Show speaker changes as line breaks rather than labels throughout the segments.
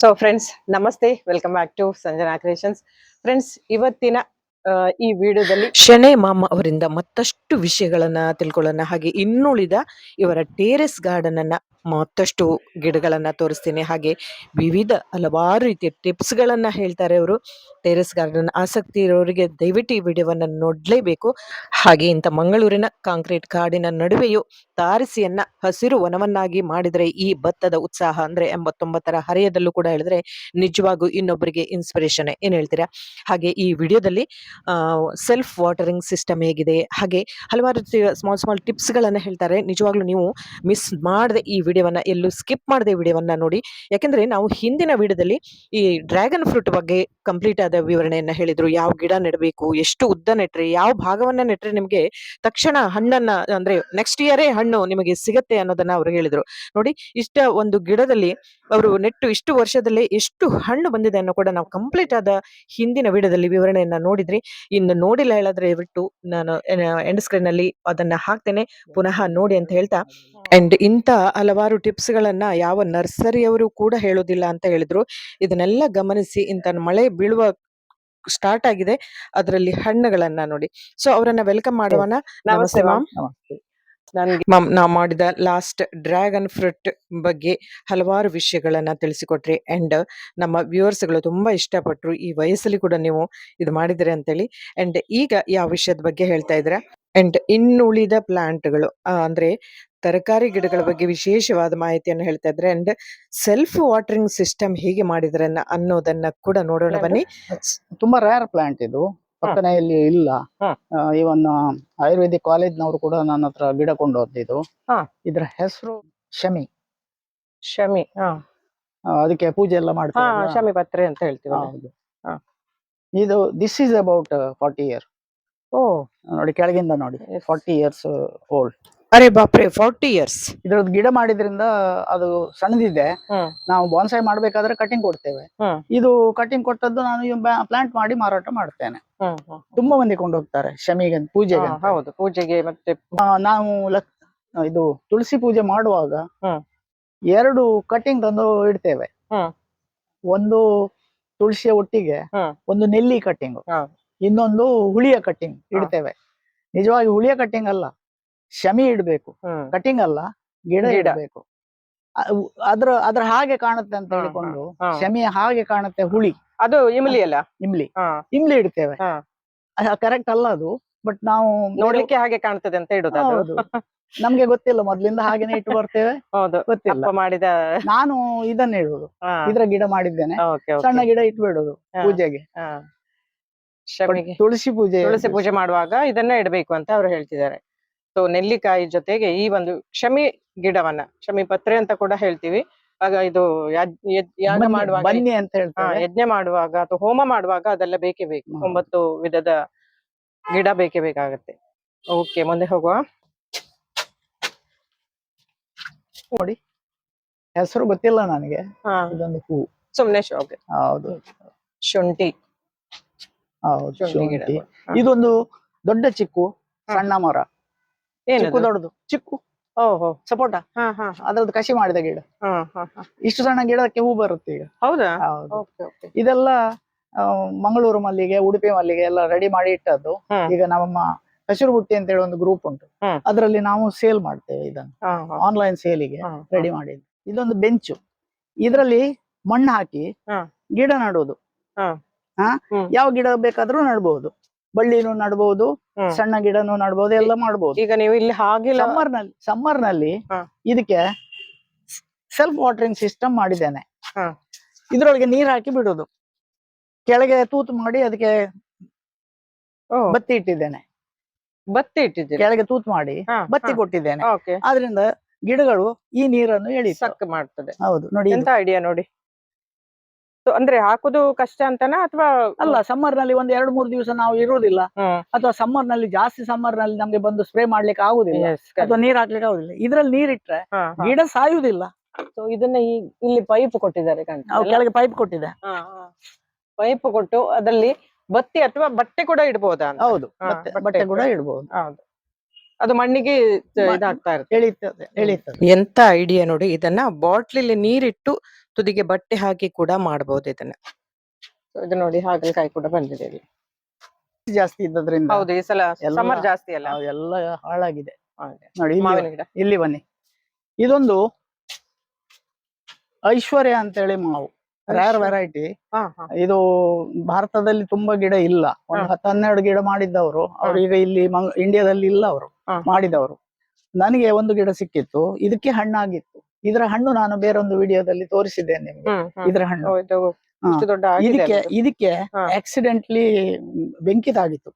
So friends ನಮಸ್ತೆ, welcome back to Sanjana creations. Friends, ಇವತ್ತಿನ ಈ ವಿಡಿಯೋದಲ್ಲಿ ಶೆಣೈ ಮಾಮ ಅವರಿಂದ ಮತ್ತಷ್ಟು ವಿಷಯಗಳನ್ನ ತಿಳ್ಕೊಳ್ಳೋಣ. ಹಾಗೆ ಇನ್ನುಳಿದ ಇವರ ಟೇರೆಸ್ ಗಾರ್ಡನ್ ಅನ್ನ ಮತ್ತಷ್ಟು ಗಿಡಗಳನ್ನ ತೋರಿಸ್ತೀನಿ. ಹಾಗೆ ವಿವಿಧ ಹಲವಾರು ರೀತಿಯ ಟಿಪ್ಸ್ ಗಳನ್ನ ಹೇಳ್ತಾರೆ ಅವರು. ಟೇರೆಸ್ ಗಾರ್ಡನ್ ಆಸಕ್ತಿ ಇರೋರಿಗೆ ದಯವಿಟ್ಟು ಈ ವಿಡಿಯೋವನ್ನ ನೋಡ್ಲೇಬೇಕು. ಹಾಗೆ ಇಂಥ ಮಂಗಳೂರಿನ ಕಾಂಕ್ರೀಟ್ ಕಾಡಿನ ನಡುವೆಯೂ ತಾರಸಿಯನ್ನ ಹಸಿರು ವನವನ್ನಾಗಿ ಮಾಡಿದರೆ ಈ ಭತ್ತದ ಉತ್ಸಾಹ ಅಂದ್ರೆ 89ರ ಹರೆಯದಲ್ಲೂ ಕೂಡ ಹೇಳಿದ್ರೆ ನಿಜವಾಗೂ ಇನ್ನೊಬ್ಬರಿಗೆ ಇನ್ಸ್ಪಿರೇಷನ್. ಏನ್ ಹೇಳ್ತೀರಾ? ಹಾಗೆ ಈ ವಿಡಿಯೋದಲ್ಲಿ ಸೆಲ್ಫ್ ವಾಟರಿಂಗ್ ಸಿಸ್ಟಮ್ ಹೇಗಿದೆ, ಹಾಗೆ ಹಲವಾರು ಸ್ಮಾಲ್ ಟಿಪ್ಸ್ ಗಳನ್ನ ಹೇಳ್ತಾರೆ. ನಿಜವಾಗ್ಲೂ ನೀವು ಮಿಸ್ ಮಾಡದೆ ಈ ವಿಡಿಯೋವನ್ನ ಎಲ್ಲೂ ಸ್ಕಿಪ್ ಮಾಡದೆ ವಿಡಿಯೋವನ್ನ ನೋಡಿ. ಯಾಕಂದ್ರೆ ನಾವು ಹಿಂದಿನ ವಿಡಿಯೋದಲ್ಲಿ ಈ ಡ್ರ್ಯಾಗನ್ ಫ್ರೂಟ್ ಬಗ್ಗೆ ಕಂಪ್ಲೀಟ್ ಆದ ವಿವರಣೆಯನ್ನ ಹೇಳಿದ್ರು. ಯಾವ ಗಿಡ ನೆಡಬೇಕು, ಎಷ್ಟು ಉದ್ದ ನೆಟ್ರೆ, ಯಾವ ಭಾಗವನ್ನ ನೆಟ್ರೆ ನಿಮ್ಗೆ ತಕ್ಷಣ ಹಣ್ಣನ್ನ ಅಂದ್ರೆ ನೆಕ್ಸ್ಟ್ ಇಯರೇ ಹಣ್ಣು ನಿಮಗೆ ಸಿಗತ್ತೆ ಅನ್ನೋದನ್ನ ಅವ್ರು ಹೇಳಿದ್ರು. ನೋಡಿ, ಇಷ್ಟ ಒಂದು ಗಿಡದಲ್ಲಿ ಅವರು ನೆಟ್ಟು ಇಷ್ಟು ವರ್ಷದಲ್ಲಿ ಎಷ್ಟು ಹಣ್ಣು ಬಂದಿದೆ ಅನ್ನೋ ಕೂಡ ನಾವು ಕಂಪ್ಲೀಟ್ ಆದ ಹಿಂದಿನ ವಿಡಿಯೋದಲ್ಲಿ ವಿವರಣೆಯನ್ನ ನೋಡಿದ್ರಿ. ಇನ್ನು ನೋಡಿಲ್ಲ ಹೇಳಿದ್ರೆ ಬಿಟ್ಟು ನಾನು ಎಂಡ್ ಸ್ಕ್ರೀನ್ ಅಲ್ಲಿ ಅದನ್ನ ಹಾಕ್ತೇನೆ, ಪುನಃ ನೋಡಿ ಅಂತ ಹೇಳ್ತಾ. ಅಂಡ್ ಇಂಥ ಹಲವಾರು ಟಿಪ್ಸ್ ಗಳನ್ನ ಯಾವ ನರ್ಸರಿಯವರು ಕೂಡ ಹೇಳೋದಿಲ್ಲ ಅಂತ ಹೇಳಿದ್ರು. ಇದನ್ನೆಲ್ಲ ಗಮನಿಸಿ ಇಂಥ ಮಳೆ ಬೀಳುವ ಸ್ಟಾರ್ಟ್ ಆಗಿದೆ, ಅದರಲ್ಲಿ ಹಣ್ಣುಗಳನ್ನ ನೋಡಿ. ಸೊ ಅವರನ್ನ ವೆಲ್ಕಮ್ ಮಾಡೋಣ. ನಮಸ್ತೆ ಮ್ಯಾಮ್. ಮ್ಯಾಮ್, ನಾವು ಮಾಡಿದ ಲಾಸ್ಟ್ ಡ್ರ್ಯಾಗನ್ ಫ್ರೂಟ್ ಬಗ್ಗೆ ಹಲವಾರು ವಿಷಯಗಳನ್ನ ತಿಳಿಸಿಕೊಟ್ರಿ. ಅಂಡ್ ನಮ್ಮ ವ್ಯೂವರ್ಸ್ಗಳು ತುಂಬಾ ಇಷ್ಟಪಟ್ರು. ಈ ವಯಸ್ಸಲ್ಲಿ ಕೂಡ ನೀವು ಇದು ಮಾಡಿದಿರಿ ಅಂತೇಳಿ. ಅಂಡ್ ಈಗ ಯಾವ ವಿಷಯದ ಬಗ್ಗೆ ಹೇಳ್ತಾ ಇದ್ರ? ಅಂಡ್ ಇನ್ನುಳಿದ ಪ್ಲಾಂಟ್ಗಳು ಅಂದ್ರೆ ತರಕಾರಿ ಗಿಡಗಳ ಬಗ್ಗೆ ವಿಶೇಷವಾದ ಮಾಹಿತಿಯನ್ನು ಹೇಳ್ತಾ ಇದ್ರೆ. ಅಂಡ್ ಸೆಲ್ಫ್ ವಾಟರಿಂಗ್ ಸಿಸ್ಟಮ್ ಹೇಗೆ ಮಾಡಿದ್ರನ್ನ ಅನ್ನೋದನ್ನ ಕೂಡ ನೋಡೋಣ ಬನ್ನಿ.
ತುಂಬಾ ರೇರ್ ಪ್ಲಾಂಟ್ ಇದು, ಪಕ್ಕನೆ ಇಲ್ಲಿ ಇಲ್ಲ. ಇವನ್ ಆಯುರ್ವೇದಿಕ್ ಕಾಲೇಜ್ನವರು ಕೂಡ ನನ್ನ ಹತ್ರ ಗಿಡ ಕೊಂಡು ಹೋದಿದ್ದು. ಇದ್ರ ಹೆಸರು ಶಮಿ.
ಶಮಿ,
ಅದಕ್ಕೆ ಪೂಜೆ ಎಲ್ಲ ಮಾಡ್ತಾರೆ,
ಶಮಿ ಪತ್ರೆ ಅಂತ ಹೇಳ್ತೀವಿ.
ಹೌದು. ಇದು ದಿಸ್ ಈಸ್ ಅಬೌಟ್ 40 years.
ಓ,
ನೋಡಿ ಕೆಳಗಿಂದ ನೋಡಿ, 40 years ಓಲ್ಡ್.
ಅರೆ ಬಾಪ್ರೆ, 40 years.
ಇದ್ರದ್ದು ಗಿಡ ಮಾಡಿದ್ರಿಂದ ಅದು ಸಣ್ಣದಿದೆ. ನಾವು ಬಾನ್ಸಾಯ್ ಮಾಡ್ಬೇಕಾದ್ರೆ ಕಟಿಂಗ್ ಕೊಡ್ತೇವೆ. ಇದು ಕಟಿಂಗ್ ಕೊಟ್ಟದ್ದು ನಾನು ಪ್ಲಾಂಟ್ ಮಾಡಿ ಮಾರಾಟ ಮಾಡ್ತೇನೆ. ತುಂಬಾ ಮಂದಿ ಕೊಂಡು ಹೋಗ್ತಾರೆ ಶಮಿಗೆ, ಪೂಜೆಗೆ.
ಹೌದು, ಪೂಜೆಗೆ. ಮತ್ತೆ
ನಾವು ಇದು ತುಳಸಿ ಪೂಜೆ ಮಾಡುವಾಗ 2 ಕಟಿಂಗ್ ತಂದು ಇಡ್ತೇವೆ. ಒಂದು ತುಳಸಿಯ ಒಟ್ಟಿಗೆ ಒಂದು ನೆಲ್ಲಿ ಕಟ್ಟಿಂಗ್, ಇನ್ನೊಂದು ಹುಳಿಯ ಕಟ್ಟಿಂಗ್ ಇಡ್ತೇವೆ. ನಿಜವಾಗಿ ಹುಳಿಯ ಕಟ್ಟಿಂಗ್ ಅಲ್ಲ, ಶಮಿ ಇಡ್ಬೇಕು, ಕಟಿಂಗ್ ಅಲ್ಲ, ಗಿಡ ಇಡಬೇಕು. ಅದ್ರ ಹಾಗೆ ಕಾಣುತ್ತೆ ಅಂತ ಹೇಳಿಕೊಂಡು ಶಮಿಯ ಹಾಗೆ ಕಾಣುತ್ತೆ ಹುಳಿ,
ಅದು ಇಮ್ಲಿ ಅಲ್ಲ,
ಇಮ್ಲಿ ಇಡ್ತೇವೆ. ಕರೆಕ್ಟ್ ಅಲ್ಲ ಅದು, ಬಟ್ ನಾವು
ನೋಡ್ಲಿಕ್ಕೆ ಹಾಗೆ ಕಾಣ್ತದೆ ಅಂತ ಇಡುದು.
ಹೌದು, ನಮ್ಗೆ ಗೊತ್ತಿಲ್ಲ, ಮೊದ್ಲಿಂದ ಹಾಗೇನೆ ಇಟ್ಟು ಬರ್ತೇವೆ. ಗೊತ್ತಿಲ್ಲ.
ಮಾಡಿದ
ನಾನು ಇದನ್ನ ಇಡುದು, ಇದ್ರ ಗಿಡ ಮಾಡಿದ್ದೇನೆ. ಸಣ್ಣ ಗಿಡ ಇಟ್ಬಿಡುದು ಪೂಜೆಗೆ. ತುಳಸಿ ಪೂಜೆ
ಮಾಡುವಾಗ ಇದನ್ನ ಇಡಬೇಕು ಅಂತ ಅವ್ರು ಹೇಳ್ತಿದ್ದಾರೆ. ಸೊ ನೆಲ್ಲಿಕಾಯಿ ಜೊತೆಗೆ ಈ ಒಂದು ಶಮಿ ಗಿಡವನ್ನ, ಶಮಿ ಪತ್ರೆ ಅಂತ ಕೂಡ ಹೇಳ್ತೀವಿ. ಆಗ ಇದು ಯಾಗ ಮಾಡುವಾಗ,
ಬನ್ನಿ ಅಂತ ಹೇಳ್ತಾರೆ,
ಯಜ್ಞ ಮಾಡುವಾಗ ಅಥವಾ ಹೋಮ ಮಾಡುವಾಗ ಅದೆಲ್ಲ ಬೇಕೇ ಬೇಕು. 9 ವಿಧದ ಗಿಡ ಬೇಕೇ ಬೇಕಾಗತ್ತೆ. ಓಕೆ, ಮುಂದೆ ಹೋಗುವ.
ನೋಡಿ, ಹೆಸರು ಗೊತ್ತಿಲ್ಲ ನನಗೆ. ಇದೊಂದು ಹೂ,
ಸುಮ್ನೆ ಶೋಭೆ.
ಹೌದು,
ಶುಂಠಿ.
ಹೌದು, ಶುಂಠಿ. ಇದೊಂದು ದೊಡ್ಡ ಚಿಕ್ಕು, ಸಣ್ಣ ಮರ. ಚಿಕ್ಕು ದೊಡ್ಡದು, ಚಿಕ್ಕು.
ಓಹೋ,
ಸಪೋಟ. ಅದ್ರದ್ದು ಕಸಿ ಮಾಡಿದ ಗಿಡ. ಇಷ್ಟು ಸಣ್ಣ ಗಿಡಕ್ಕೆ ಹೂ ಬರುತ್ತೆ ಈಗ.
ಹೌದಾ?
ಹೌದು. ಇದೆಲ್ಲ ಮಂಗಳೂರು ಮಲ್ಲಿಗೆ, ಉಡುಪಿ ಮಲ್ಲಿಗೆ ಎಲ್ಲ ರೆಡಿ ಮಾಡಿ ಇಟ್ಟದ್ದು. ಈಗ ನಮ್ಮ ಹಸಿರು ಬುಟ್ಟಿ ಅಂತ ಹೇಳಿ ಒಂದು ಗ್ರೂಪ್ ಉಂಟು, ಅದರಲ್ಲಿ ನಾವು ಸೇಲ್ ಮಾಡ್ತೇವೆ ಇದನ್ನು, ಆನ್ಲೈನ್ ಸೇಲಿಗೆ ರೆಡಿ ಮಾಡಿದ್ದು. ಇದೊಂದು ಬೆಂಚು, ಇದರಲ್ಲಿ ಮಣ್ಣು ಹಾಕಿ ಗಿಡ ನಡುವುದು. ಯಾವ ಗಿಡ ಬೇಕಾದ್ರೂ ನಡ್ಬಹುದು, ಬಳ್ಳಿನೂ ನಡ್ಬಹುದು, ಸಣ್ಣ ಗಿಡನೂ ನಡ್ಬಹುದು, ಎಲ್ಲ ಮಾಡ್ಬಹುದು.
ಈಗ ನೀವು ಇಲ್ಲಿ ಹಾಗೆ
ಸಮ್ಮರ್ ನಲ್ಲಿ ಇದಕ್ಕೆ ಸೆಲ್ಫ್ ವಾಟರಿಂಗ್ ಸಿಸ್ಟಮ್ ಮಾಡಿದ್ದೇನೆ. ಇದ್ರೊಳಗೆ ನೀರ್ ಹಾಕಿ ಬಿಡುದು, ಕೆಳಗೆ ತೂತು ಮಾಡಿ ಅದಕ್ಕೆ ಬತ್ತಿ ಇಟ್ಟಿದ್ದೇನೆ. ಕೆಳಗೆ ತೂತು ಮಾಡಿ ಬತ್ತಿ ಕೊಟ್ಟಿದ್ದೇನೆ. ಆದ್ರಿಂದ ಗಿಡಗಳು ಈ ನೀರನ್ನು ಎಳಿ
ಸಕ್ ಮಾಡ್ತದೆ.
ಹೌದು, ನೋಡಿ
ಎಂತ ಐಡಿಯಾ ನೋಡಿ. ಅಂದ್ರೆ ಹಾಕುದು ಕಷ್ಟ ಅಂತನಾ ಅಥವಾ
ಅಲ್ಲ? ಸಮ್ಮರ್ ನಲ್ಲಿ ಒಂದು 2-3 ದಿವಸ ನಾವು ಇರುವುದಿಲ್ಲ, ಅಥವಾ ಸಮ್ಮರ್ ನಲ್ಲಿ ಜಾಸ್ತಿ ಸಮ್ಮರ್ ನಲ್ಲಿ ನಮ್ಗೆ ಬಂದು ಸ್ಪ್ರೇ ಮಾಡ್ಲಿಕ್ಕೆ ಆಗುದಿಲ್ಲ, ಅಥವಾ ನೀರ್ ಹಾಕ್ಲಿಕ್ಕೆ ಆಗುದಿಲ್ಲ. ಇದ್ರಲ್ಲಿ ನೀರ್ ಇಟ್ರೆ ಗಿಡ ಸಾಯುವುದಿಲ್ಲ.
ಸೊ ಇದನ್ನ ಇಲ್ಲಿ ಪೈಪ್ ಕೊಟ್ಟಿದ್ದಾರೆ,
ಕೆಳಗೆ ಪೈಪ್ ಕೊಟ್ಟಿದೆ.
ಪೈಪ್ ಕೊಟ್ಟು ಅದರಲ್ಲಿ ಬತ್ತಿ ಅಥವಾ ಬಟ್ಟೆ ಕೂಡ ಇಡಬಹುದಾ?
ಹೌದು, ಬಟ್ಟೆ ಕೂಡ ಇಡಬಹುದು.
ಹೌದು, ಅದು ಮಣ್ಣಿಗೆ ಇದಾಗ್ತಾ ಇರ್ತದೆ,
ಎಳೀತದೆ.
ಎಂತ ಐಡಿಯಾ ನೋಡಿ. ಇದನ್ನ ಬಾಟ್ಲಿಲಿ ನೀರಿಟ್ಟು ತುದಿಗೆ ಬಟ್ಟೆ ಹಾಕಿ ಕೂಡ ಮಾಡಬಹುದು ಇದನ್ನ. So, ಇದು ನೋಡಿ ಹಾಗಲಕಾಯಿ ಕೂಡ ಬಂದಿದೆ ಇಲ್ಲಿ.
ಜಾಸ್ತಿ ಇದ್ದದ್ರಿಂದ
ಹೌದು, ಈ ಸಲ
ಎಲ್ಲ
ಸಮ್ಮರ್ ಜಾಸ್ತಿ ಅಲ್ಲ.
ಎಲ್ಲ ಹಾಳಾಗಿದೆ.
ಹಾಗೆ.
ನೋಡಿ
ಮಾವಿನ ಗಿಡ.
ಇಲ್ಲಿ ಬನ್ನಿ, ಇದೊಂದು ಐಶ್ವರ್ಯ ಅಂತೇಳಿ ಮಾವು, ರೇರ್ ವೆರೈಟಿ.
ಹಾ, ಹಾ.
ಇದು ಭಾರತದಲ್ಲಿ ತುಂಬಾ ಗಿಡ ಇಲ್ಲ, ಒಂದು 10-12 ಗಿಡ ಮಾಡಿದ್ದವರು. ಅವ್ರು ಈಗ ಇಲ್ಲಿ ಇಂಡಿಯಾದಲ್ಲಿ ಇಲ್ಲ, ಅವರು ಮಾಡಿದವರು. ನನಗೆ ಒಂದು ಗಿಡ ಸಿಕ್ಕಿತ್ತು, ಇದಕ್ಕೆ ಹಣ್ಣಾಗಿತ್ತು. ಇದರ ಹಣ್ಣು ನಾನು ಬೇರೊಂದು ವಿಡಿಯೋದಲ್ಲಿ ತೋರಿಸಿದ್ದೇನೆ ನಿಮ್ಗೆ. ಇದರ ಹಣ್ಣು
ಓ, ಇದು ಇಷ್ಟು ದೊಡ್ಡ ಆಗಿದೆ ಅಲ್ಲ ಇದು?
ಇದಕ್ಕೆ ಆಕ್ಸಿಡೆಂಟ್ಲಿ ಬೆಂಕಿ ತಾಗಿತ್ತು.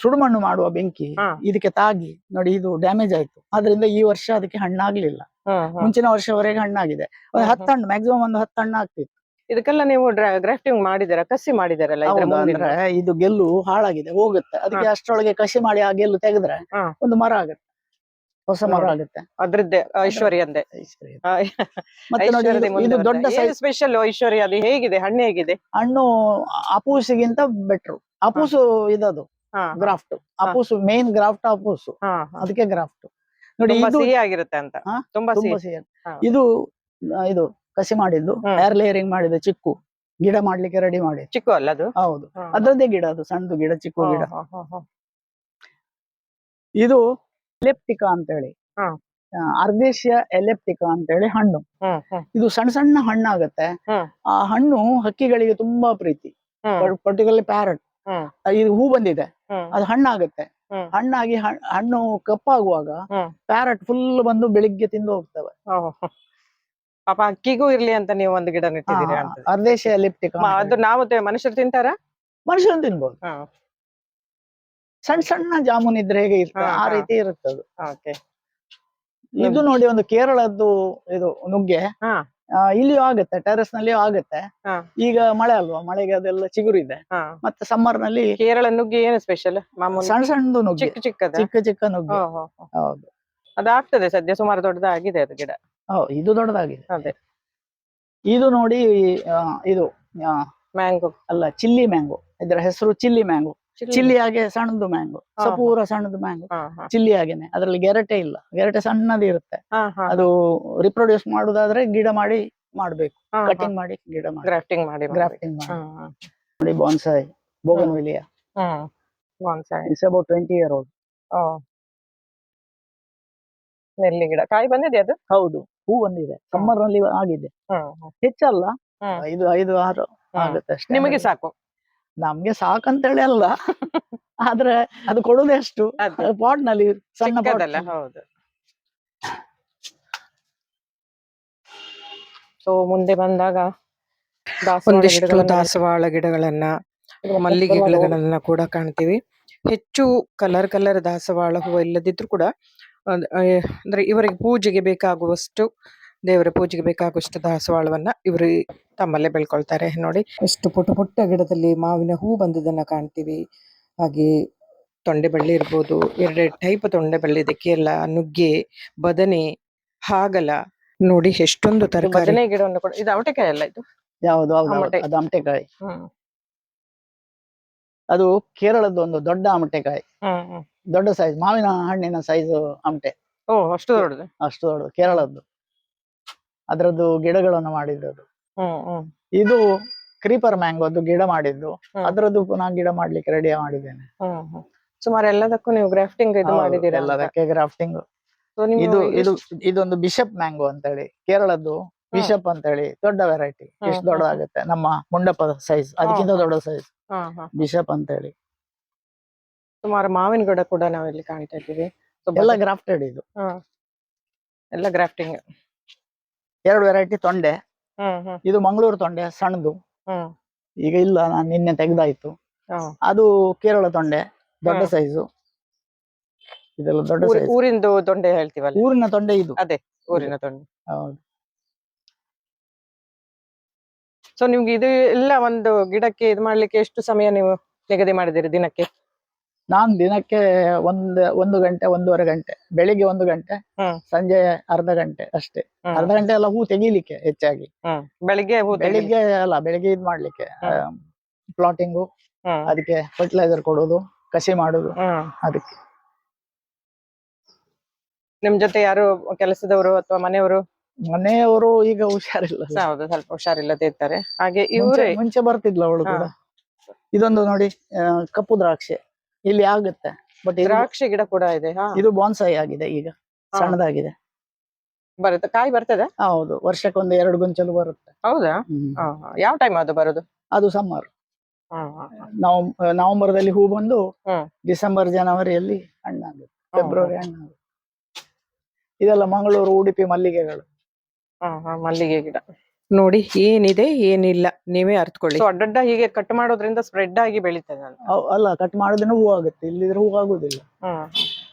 ಸುಡುಮಣ್ಣು ಮಾಡುವ ಬೆಂಕಿ ಇದಕ್ಕೆ ತಾಗಿ ನೋಡಿ ಇದು ಡ್ಯಾಮೇಜ್ ಆಯ್ತು. ಆದ್ರಿಂದ ಈ ವರ್ಷ ಅದಕ್ಕೆ ಹಣ್ಣಾಗ್ಲಿಲ್ಲ. ಮುಂಚಿನ ವರ್ಷವರೆಗೆ ಹಣ್ಣಾಗಿದೆ. ಒಂದು 10 ಹಣ್ಣು, ಮ್ಯಾಕ್ಸಿಮಮ್ ಒಂದು 10 ಹಣ್ಣು ಆಗ್ತಿತ್ತು.
ಇದಕ್ಕೆಲ್ಲ ನೀವು ಗ್ರಾಫ್ಟಿಂಗ್ ಮಾಡಿದ್ದೀರಾ, ಕಸಿ ಮಾಡಿದಾರಲ್ಲ?
ಅಂದ್ರೆ ಇದು ಗೆಲ್ಲು ಹಾಳಾಗಿದೆ, ಹೋಗುತ್ತೆ. ಅದಕ್ಕೆ ಅಷ್ಟರೊಳಗೆ ಕಸಿ ಮಾಡಿ ಆ ಗೆಲ್ಲು ತೆಗೆದ್ರೆ ಒಂದು ಮರ ಆಗುತ್ತೆ, ಹೊಸ ಮರ ಆಗುತ್ತೆ.
ಅದ್ರದ್ದೇ ಐಶ್ವರ್ಯಂದೆ.
ಮತ್ತೆ ನೋಡಿ ಇದು ದೊಡ್ಡ ಸೈಜ್
ಸ್ಪೆಷಲ್ ಐಶ್ವರ್ಯ. ಅದು ಹೇಗಿದೆ ಹಣ್ಣು? ಹೇಗಿದೆ
ಹಣ್ಣು? ಅಪೂಸಿಗಿಂತ ಬೆಟ್ರು. ಅಪೂಸು ಇದದು ಗ್ರಾಫ್ಟ್. ಅಪೂಸು ಮೇನ್ ಗ್ರಾಫ್ಟ್ ಅಪೂಸು, ಅದಕ್ಕೆ ಗ್ರಾಫ್ಟ್. ನೋಡಿ ಇದು
ಸಿಹಿ ಆಗಿರುತ್ತೆ ಅಂತ. ತುಂಬಾ
ಸಿಹಿ. ಇದು ಇದು ಕಸಿ ಮಾಡಿದ್ದು, ಏರ್ ಲೇಯರಿಂಗ್ ಮಾಡಿದ ಚಿಕ್ಕು ಗಿಡ ಮಾಡ್ಲಿಕ್ಕೆ ರೆಡಿ ಮಾಡಿ.
ಚಿಕ್ಕು ಅಲ್ಲ ಅದು?
ಹೌದು, ಅದರದ್ದೇ ಗಿಡ, ಅದು ಸಣ್ಣದು ಗಿಡ, ಚಿಕ್ಕು ಗಿಡ. ಇದು ಎಲೆಪ್ಟಿಕಾ ಅಂತೇಳಿ, ಅರ್ದೇಶಿಯ ಎಲೆಪ್ಟಿಕಾ ಅಂತೇಳಿ ಹಣ್ಣು. ಇದು ಸಣ್ಣ ಸಣ್ಣ ಹಣ್ಣಾಗತ್ತೆ. ಆ ಹಣ್ಣು ಹಕ್ಕಿಗಳಿಗೆ ತುಂಬಾ ಪ್ರೀತಿ, ಪರ್ಟಿಕ್ಯುಲರ್ಲಿ ಪ್ಯಾರಟ್. ಇದು ಹೂ ಬಂದಿದೆ, ಅದು ಹಣ್ಣಾಗತ್ತೆ. ಹಣ್ಣಾಗಿ ಹಣ್ಣು ಕಪ್ಪಾಗುವಾಗ ಪ್ಯಾರಟ್ ಫುಲ್ ಬಂದು ಬೆಳಿಗ್ಗೆ ತಿಂದು ಹೋಗ್ತವೆ.
ಪಾಪ ಅಕ್ಕಿಗೂ ಇರ್ಲಿ ಅಂತ ನೀವು ಒಂದು ಗಿಡ ನೆಟ್ಟಿದ್ದೀರಾ?
ಅರ್ದೇಶಿಯ ಎಲೆಪ್ಟಿಕಾ.
ಅದು ನಾವು ಮನುಷ್ಯರು ತಿಂತಾರ?
ಮನುಷ್ಯರು ತಿನ್ಬೋದು. ಸಣ್ಣ ಸಣ್ಣ ಜಾಮೂನ್ ಇದ್ರೆ ಹೇಗೆ ಇರ್ತದೆ ಆ ರೀತಿ ಇರುತ್ತೆ ಅದು. ಇದು ನೋಡಿ ಒಂದು ಕೇರಳದ್ದು ಇದು ನುಗ್ಗೆ. ಇಲ್ಲಿಯೂ ಆಗುತ್ತೆ, ಟೆರೆಸ್ ನಲ್ಲಿಯೂ ಆಗುತ್ತೆ. ಈಗ ಮಳೆ ಅಲ್ವಾ, ಮಳೆಗೆ ಅದೆಲ್ಲ ಚಿಗುರಿದೆ. ಮತ್ತೆ ಸಮ್ಮರ್ ನಲ್ಲಿ
ಕೇರಳ ನುಗ್ಗೆ ಏನು ಸ್ಪೆಷಲ್?
ಸಣ್ಣ ಸಣ್ಣದು ನುಗ್ಗೆ, ಚಿಕ್ಕ ಚಿಕ್ಕ ನುಗ್ಗೆ. ಹೌದು,
ಅದಾಗ್ತದೆ ಸದ್ಯ, ಸುಮಾರು ದೊಡ್ಡದಾಗಿದೆ ಅದು ಗಿಡ.
ಇದು ದೊಡ್ಡದಾಗಿದೆ.
ಅದೇ
ಇದು ನೋಡಿ, ಇದು
ಮ್ಯಾಂಗೋ
ಅಲ್ಲ, ಚಿಲ್ಲಿ ಮ್ಯಾಂಗೋ. ಇದರ ಹೆಸರು ಚಿಲ್ಲಿ ಮ್ಯಾಂಗೋ. ಚಿಲ್ಲಿ ಹಾಗೆ ಸಣ್ಣದು ಮ್ಯಾಂಗೋ, ಸಪೂರ ಸಣ್ಣದು ಮ್ಯಾಂಗೋ, ಚಿಲ್ಲಿ ಹಾಗೇನೆ. ಅದ್ರಲ್ಲಿ ಗೆರಟೆ ಇಲ್ಲ, ಗೆರಟೆ ಸಣ್ಣದು ಇರುತ್ತೆ. ಅದು ರಿಪ್ರೊಡ್ಯೂಸ್ ಮಾಡುದಾದ್ರೆ ಗಿಡ ಮಾಡಿ ಮಾಡ್ಬೇಕು, ಕಟಿಂಗ್ ಮಾಡಿ ಗಿಡ ಮಾಡಿ, ಗ್ರಾಫ್ಟಿಂಗ್ ಮಾಡಿ. ನೋಡಿ bonsai, bougainvillea. It's about 20 years old.
ನೆಲ್ಲಿ ಗಿಡ ಕಾಯಿ ಬಂದಿದೆ ಅದು?
ಹೌದು, ಹೂ ಬಂದಿದೆ, ಸಮ್ಮರ್ ನಲ್ಲಿ ಆಗಿದೆ. ಹೆಚ್ಚಲ್ಲ, 5-6 ಆಗುತ್ತೆ ಅಷ್ಟೇ.
ನಿಮಗೆ ಸಾಕು?
ನಮ್ಗೆ ಸಾಕಂತೇಳಿ ಅಲ್ಲ, ಆದ್ರೆ ಅದು ಕೊಡುದೇ ಅಷ್ಟು. ಪಾಟ್ ನಲ್ಲಿ ಸಣ್ಣ ಪಾಟ್.
ಹೌದು. ಸೊ ಮುಂದೆ ಬಂದಾಗ ಒಂದಿಷ್ಟು ದಾಸವಾಳ ಗಿಡಗಳನ್ನ, ಮಲ್ಲಿಗೆ ಗಿಡಗಳನ್ನ ಕೂಡ ಕಾಣ್ತೀವಿ. ಹೆಚ್ಚು ಕಲರ್ ದಾಸವಾಳ ಹೂವು ಇಲ್ಲದಿದ್ರು ಕೂಡ ಅಂದ್ರೆ ಇವರಿಗೆ ಪೂಜೆಗೆ ಬೇಕಾಗುವಷ್ಟು, ದೇವರ ಪೂಜೆಗೆ ಬೇಕಾಗುವಷ್ಟು ದಾಸವಾಳವನ್ನ ಇವರು ತಮ್ಮಲ್ಲೇ ಬೆಳ್ಕೊಳ್ತಾರೆ. ನೋಡಿ ಎಷ್ಟು ಪುಟ್ಟ ಗಿಡದಲ್ಲಿ ಮಾವಿನ ಹೂ ಬಂದಿದ್ದನ್ನ ಕಾಣ್ತೀವಿ. ಹಾಗೆ ತೊಂಡೆ ಬಳ್ಳಿ ಇರ್ಬೋದು, 2 ಟೈಪ್ ತೊಂಡೆ ಬಳ್ಳಿ ಇದೆ, ಕೇರಳ ನುಗ್ಗೆ, ಬದನೆ, ಹಾಗಲ. ನೋಡಿ ಎಷ್ಟೊಂದು ತರಕಾರಿ. ಬದನೆ ಗಿಡವನ್ನು ಕೂಡ, ಇದು ಅವಟೆಕಾಯಿ ಅಲ್ಲ ಇದು?
ಯಾವುದು? ಅದು ಆಮಟೆಕಾಯಿ. ಅದು ಕೇರಳದ ಒಂದು ದೊಡ್ಡ ಆಮಟೆಕಾಯಿ, ದೊಡ್ಡ ಸೈಜ್, ಮಾವಿನ ಹಣ್ಣಿನ ಸೈಜ್ ಆಮಟೆ.
ಅಷ್ಟು ದೊಡ್ಡದು?
ಅಷ್ಟು ದೊಡ್ಡದು, ಕೇರಳದ್ದು. ಅದರದ್ದು ಗಿಡಗಳನ್ನು ಮಾಡಿದ್ದು. ಇದು ಕ್ರೀಪರ್ ಮ್ಯಾಂಗೋ ಅದು ಗಿಡ ಮಾಡಿದ್ದು, ಅದರದ್ದು ಪುನಃ ಗಿಡ ಮಾಡ್ಲಿಕ್ಕೆ ರೆಡಿ ಮಾಡಿದ್ದೇನೆ.
ಸುಮಾರು ಎಲ್ಲದಕ್ಕೂ ನೀವು ಗ್ರಾಫ್ಟಿಂಗ್ ಇದು ಮಾಡಿದ್ದೀರಾ?
ಎಲ್ಲದಕ್ಕೆ ಗ್ರಾಫ್ಟಿಂಗ್. ಇದೊಂದು ಬಿಷಪ್ ಮ್ಯಾಂಗೋ ಅಂತ ಹೇಳಿ, ಕೇರಳದ್ದು ಬಿಷಪ್ ಅಂತ ಹೇಳಿ, ದೊಡ್ಡ ವೆರೈಟಿ. ಎಷ್ಟು ದೊಡ್ಡದಾಗುತ್ತೆ, ನಮ್ಮ ಮುಂಡಪ್ಪದ ಸೈಜ್, ಅದಕ್ಕಿಂತ ದೊಡ್ಡ ಸೈಜ್ ಬಿಷಪ್ ಅಂತ ಹೇಳಿ.
ಸುಮಾರು ಮಾವಿನ ಗಿಡ ಕೂಡ ನಾವು ಇಲ್ಲಿ ಕಾಣ್ತಾ ಇದ್ದೀವಿ.
ಎಲ್ಲ ಗ್ರಾಫ್ಟೆಡ್ ಇದು,
ಎಲ್ಲ ಗ್ರಾಫ್ಟಿಂಗ್.
2 ವೆರೈಟಿ ತೊಂಡೆ. ಇದು ಮಂಗಳೂರು ತೊಂಡೆ, ಸಣ್ಣದು, ಈಗ ಇಲ್ಲ, ನಾನು ನಿನ್ನೆ ತೆಗ್ದಾಯ್ತು. ಅದು ಕೇರಳ ತೊಂಡೆ, ದೊಡ್ಡ ಸೈಜು. ಇದೆಲ್ಲ ದೊಡ್ಡ ಸೈಜ್.
ಊರಿಂದು ತೊಂಡೆ ಹೇಳ್ತೀವಲ್ಲ?
ಊರಿನ ತೊಂಡೆ ಇದು.
ಅದೇ ಊರಿನ ತೊಂಡೆ.
ಹೌದು.
ಸೊ ನಿಮ್ಗೆ ಇದು ಎಲ್ಲ ಒಂದು ಗಿಡಕ್ಕೆ ಇದು ಮಾಡ್ಲಿಕ್ಕೆ ಎಷ್ಟು ಸಮಯ ನೀವು ನಿಗದಿ ಮಾಡಿದಿರಿ ದಿನಕ್ಕೆ?
ನಾನ್ ದಿನಕ್ಕೆ 1 ಗಂಟೆ 1.5 ಗಂಟೆ, ಬೆಳಿಗ್ಗೆ 1 ಗಂಟೆ, ಸಂಜೆ ಅರ್ಧ ಗಂಟೆ ಅಷ್ಟೇ. ಅರ್ಧ ಗಂಟೆ ಎಲ್ಲ ಹೂ ತೆಗೀಲಿಕ್ಕೆ ಹೆಚ್ಚಾಗಿ.
ಬೆಳಿಗ್ಗೆ
ಅಲ್ಲ, ಬೆಳಿಗ್ಗೆ ಇದ್ ಮಾಡ್ಲಿಕ್ಕೆ, ಪ್ಲಾಟಿಂಗು, ಅದಕ್ಕೆ ಫರ್ಟಿಲೈಸರ್ ಕೊಡೋದು, ಕಸಿ ಮಾಡುದು, ಅದಕ್ಕೆ.
ನಿಮ್ ಜೊತೆ ಯಾರು ಕೆಲಸದವರು ಅಥವಾ ಮನೆಯವರು
ಮನೆಯವರು ಈಗ ಹುಷಾರಿಲ್ಲ.
ಹೌದು, ಸ್ವಲ್ಪ ಹುಷಾರಿಲ್ಲದೆ ಇರ್ತಾರೆ. ಹಾಗೆ
ಮುಂಚೆ
ಇವ್ರೆ
ಮುಂಚೆ ಬರ್ತಿದ್ಲ ಅವಳು ಕೂಡ. ಇದೊಂದು ನೋಡಿ ಕಪ್ಪು ದ್ರಾಕ್ಷಿ ಇಲ್ಲಿ ಆಗುತ್ತೆ, ಬಟ್
ದ್ರಾಕ್ಷಿ ಗಿಡ ಕೂಡ ಇದೆ.
ಇದು ಬಾನ್ಸಾಯಿ ಆಗಿದೆ, ಈಗ ಸಣ್ಣದಾಗಿದೆ.
ಬರುತ್ತೆ, ಕಾಯಿ ಬರ್ತದೆ.
ಹೌದು, ವರ್ಷಕ್ಕೊಂದು 2 ಗೊಂಚಲು ಬರುತ್ತೆ.
ಹೌದಾ? ಯಾವ ಟೈಮ್ ಅದು ಬರೋದು?
ಅದು ಸಮ್ಮರ್. ನವೆಂಬರ್ದಲ್ಲಿ ಹೂ ಬಂದು ಡಿಸೆಂಬರ್ ಜನವರಿಯಲ್ಲಿ ಹಣ್ಣಾಗುತ್ತೆ, ಫೆಬ್ರವರಿ ಹಣ್ಣಾಗುತ್ತೆ. ಇದೆಲ್ಲ ಮಂಗಳೂರು ಉಡುಪಿ ಮಲ್ಲಿಗೆಗಳು.
ಮಲ್ಲಿಗೆ ಗಿಡ ನೋಡಿ, ಏನಿದೆ ಏನಿಲ್ಲ ನೀವೇ ಅರ್ಥಕೊಳ್ಳಿ. ಅಡ್ಡಡ್ಡ ಹೀಗೆ ಕಟ್ ಮಾಡೋದ್ರಿಂದ ಸ್ಪ್ರೆಡ್ ಆಗಿ ಬೆಳೀತದೆ ಅಂತ.
ಅಲ್ಲ, ಕಟ್ ಮಾಡೋದ್ರಿಂದ ಹೂ ಆಗುತ್ತೆ, ಇಲ್ಲಿದ್ರೆ ಹೂ ಆಗುದಿಲ್ಲ.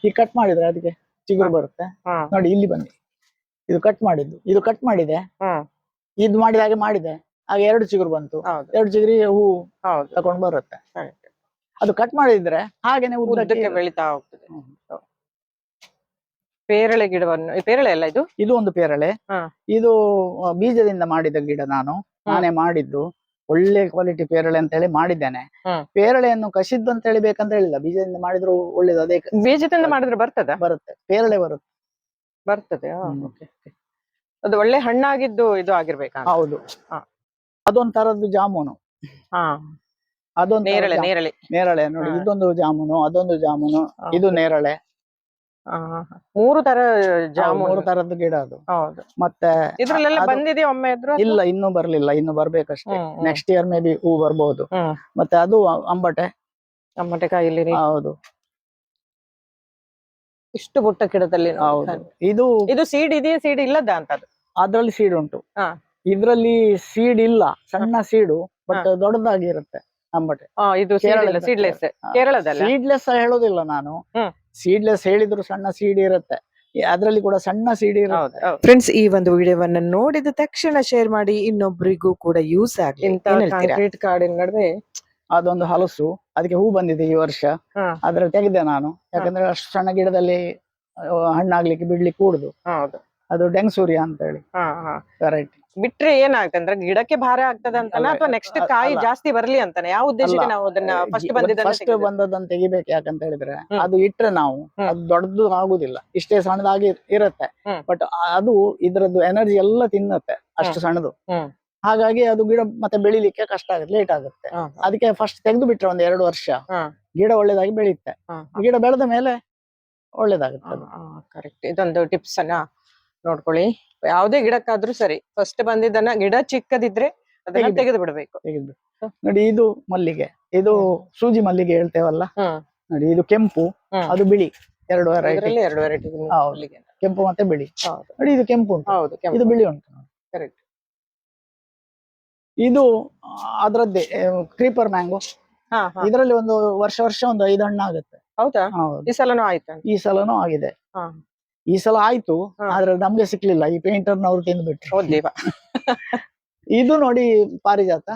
ಈಗ ಕಟ್ ಮಾಡಿದ್ರೆ ಅದಕ್ಕೆ ಚಿಗುರು ಬರುತ್ತೆ. ನೋಡಿ ಇಲ್ಲಿ ಬನ್ನಿ, ಇದು ಕಟ್ ಮಾಡಿದ್ದು, ಇದು ಕಟ್ ಮಾಡಿದೆ, ಇದು ಮಾಡಿದ ಹಾಗೆ ಮಾಡಿದೆ, ಆಗ 2 ಚಿಗುರು ಬಂತು. 2 ಚಿಗುರಿಗೆ ಹೂ ತಗೊಂಡು ಬರುತ್ತೆ. ಅದು ಕಟ್ ಮಾಡಿದ್ರೆ ಹಾಗೇನೆ ಉದ್ದಕ್ಕೆ
ಬೆಳೀತಾ ಹೋಗ್ತದೆ. ಪೇರಳೆ ಗಿಡವನ್ನು, ಪೇರಳೆ ಅಲ್ಲ ಇದು?
ಇದು ಒಂದು ಪೇರಳೆ. ಇದು ಬೀಜದಿಂದ ಮಾಡಿದ ಗಿಡ, ನಾನೇ ಮಾಡಿದ್ದು. ಒಳ್ಳೆ ಕ್ವಾಲಿಟಿ ಪೇರಳೆ ಅಂತ ಹೇಳಿ ಮಾಡಿದ್ದೇನೆ. ಪೇರಳೆಯನ್ನು ಕಸಿದ್ದು ಅಂತ ಹೇಳಿ ಬೇಕಂತ ಹೇಳಿಲ್ಲ, ಬೀಜದಿಂದ ಮಾಡಿದ್ರು ಒಳ್ಳೇದು. ಅದೇ
ಬೀಜದಿಂದ ಮಾಡಿದ್ರೆ ಬರ್ತದ?
ಬರುತ್ತೆ, ಪೇರಳೆ
ಬರ್ತದೆ. ಅದು ಒಳ್ಳೆ ಹಣ್ಣಾಗಿದ್ದು ಇದು ಆಗಿರ್ಬೇಕ?
ಹೌದು. ಅದೊಂದ್ ತರದ್ದು ಜಾಮೂನು. ಅದೊಂದು ನೇರಳೆ ನೋಡಿ, ಇದೊಂದು ಜಾಮೂನು, ಅದೊಂದು ಜಾಮೂನು, ಇದು ನೇರಳೆ.
3 ತರ ಜಾಮೂನು,
3 ತರದ್ದು ಗಿಡ ಅದು.
ಹೌದು.
ಮತ್ತೆ
ಇದ್ರಲ್ಲೆಲ್ಲ ಬಂದಿದೆ ಒಮ್ಮೆ ಇದ್ರು?
ಇಲ್ಲ, ಇನ್ನೂ ಬರ್ಲಿಲ್ಲ, ಇನ್ನು ಬರ್ಬೇಕಷ್ಟೇ. ನೆಕ್ಸ್ಟ್ ಇಯರ್ ಮೇ ಬಿ ಹೂ ಬರ್ಬಹುದು. ಮತ್ತೆ ಅದು ಅಂಬಟೆ ಕಾಯಿಲಿ. ಹೌದು, ಇಷ್ಟು
ಪುಟ್ಟ ಗಿಡದಲ್ಲಿ.
ಹೌದು. ಇದು
ಸೀಡ್ ಇದೆಯಾ, ಸೀಡ್ ಇಲ್ಲದ ಅಂತ?
ಅದ್ರಲ್ಲಿ ಸೀಡ್ ಉಂಟು, ಇದ್ರಲ್ಲಿ ಸೀಡ್ ಇಲ್ಲ, ಸಣ್ಣ ಸೀಡು, ಬಟ್ ದೊಡ್ಡದಾಗಿರುತ್ತೆ ಅಂಬಟೆ.
ಇದು ಸೀಡ್ಲೆಸ್. ಕೇರಳದಲ್ಲಿ
ಸೀಡ್ಲೆಸ್ ಹೇಳೋದಿಲ್ಲ ನಾನು, ಸೀಡ್ಲೆಸ್ ಹೇಳಿದ್ರು ಸಣ್ಣ ಸೀಡ್ ಇರುತ್ತೆ, ಅದ್ರಲ್ಲಿ ಕೂಡ ಸಣ್ಣ ಸೀಡ್ ಇರುತ್ತೆ.
ಫ್ರೆಂಡ್ಸ್, ಈ ಒಂದು ವಿಡಿಯೋವನ್ನ ನೋಡಿದ ತಕ್ಷಣ ಶೇರ್ ಮಾಡಿ, ಇನ್ನೊಬ್ಬರಿಗೂ ಕೂಡ ಯೂಸ್ ಆಗಲಿ. ಕಾಂಕ್ರೀಟ್ ಕಾಡಿನ ನಡುವೆ
ಅದೊಂದು ಹಲಸು, ಅದಕ್ಕೆ ಹೂ ಬಂದಿದೆ ಈ ವರ್ಷ. ಅದ್ರಲ್ಲಿ ತೆಗೆದೆ ನಾನು, ಯಾಕಂದ್ರೆ ಅಷ್ಟು ಸಣ್ಣ ಗಿಡದಲ್ಲಿ ಹಣ್ಣಾಗ್ಲಿಕ್ಕೆ ಬಿಡ್ಲಿಕ್ಕೆ ಕೂಡುದು. ಅದು ಡೆಂಗ್ಸೂರಿಯ ಅಂತ ಹೇಳಿ ವೆರೈಟಿ.
ಬಿಟ್ರೆ ಏನಾಗ್ತಂದ್ರೆ ಗಿಡಕ್ಕೆ ಭಾರ ಆಗ್ತದೆ ಅಂತ, ಅಥವಾ ನೆಕ್ಸ್ಟ್ ಕಾಯಿ ಜಾಸ್ತಿ ಬರ್ಲಿ ಅಂತಾನೆ? ಯಾವ ಉದ್ದೇಶಕ್ಕೆ ನಾವು ಅದನ್ನ ಫಸ್ಟ್
ಬಂದದನ್ನ ತೆಗಿಬೇಕು? ಯಾಕಂತ ಹೇಳಿದ್ರೆ ಅದು ಇಟ್ರೆ ನಾವು ಅದು ದೊಡ್ಡದು ಆಗುದಿಲ್ಲ, ಇಷ್ಟೇ ಸಣ್ಣದಾಗಿ ಇರುತ್ತೆ, ಬಟ್ ಅದು ಇದ್ರದ್ದು ಎನರ್ಜಿ ಎಲ್ಲ ತಿನ್ನತ್ತೆ, ಅಷ್ಟು ಸಣ್ಣದು. ಹಾಗಾಗಿ ಅದು ಗಿಡ ಮತ್ತೆ ಬೆಳಿಲಿಕ್ಕೆ ಕಷ್ಟ ಆಗುತ್ತೆ, ಲೇಟ್ ಆಗುತ್ತೆ. ಅದಕ್ಕೆ ಫಸ್ಟ್ ತೆಗೆದು ಬಿಟ್ರೆ 1-2 ವರ್ಷ ಗಿಡ ಒಳ್ಳೇದಾಗಿ ಬೆಳೆಯುತ್ತೆ. ಗಿಡ ಬೆಳೆದ ಮೇಲೆ ಒಳ್ಳೇದಾಗುತ್ತೆ.
ಕರೆಕ್ಟ್. ಇದೊಂದು ಟಿಪ್ಸ್ ಅನ್ನ ನೋಡ್ಕೊಳ್ಳಿ, ಯಾವುದೇ ಗಿಡಕ್ಕಾದ್ರೂ ಸರಿ. ಫಸ್ಟ್ ಬಂದಿದ್ದನ್ನ, ಗಿಡ ಚಿಕ್ಕದಿದ್ರೆ ಅದನ್ನ ತೆಗೆದು ಬಿಡಬೇಕು.
ನೋಡಿ, ಇದು ಮಲ್ಲಿಗೆ, ಇದು ಸೂಜಿ ಮಲ್ಲಿಗೆ ಹೇಳ್ತೇವಲ್ಲ ನೋಡಿ, ಇದು ಕೆಂಪು, ಅದು ಬಿಳಿ, 2 ವೆರೈಟಿ. ಕೆಂಪು ಮತ್ತೆ ಬಿಳಿ. ನೋಡಿ, ಇದು ಕೆಂಪು ಉಂಟು, ಇದು ಬಿಳಿ ಉಂಟು.
ಕರೆಕ್ಟ್.
ಇದು ಅದ್ರದ್ದೇ ಕ್ರೀಪರ್ ಮ್ಯಾಂಗೋ. ಇದರಲ್ಲಿ ಒಂದು ವರ್ಷ ಒಂದು 5 ಹಣ್ಣು ಆಗುತ್ತೆ.
ಹೌದಾ? ಈ ಸಲನೂ ಆಯ್ತಾ?
ಈ ಸಲನೂ ಆಗಿದೆ. ಈ ಸಲ ಆಯ್ತು, ಆದ್ರೆ ನಮ್ಗೆ ಸಿಕ್ಲಿಲ್ಲ, ಈ ಪೇಂಟರ್ನವ್ರು ತಿಂದ್ಬಿಟ್ರು. ಇದು ನೋಡಿ ಪಾರಿಜಾತ,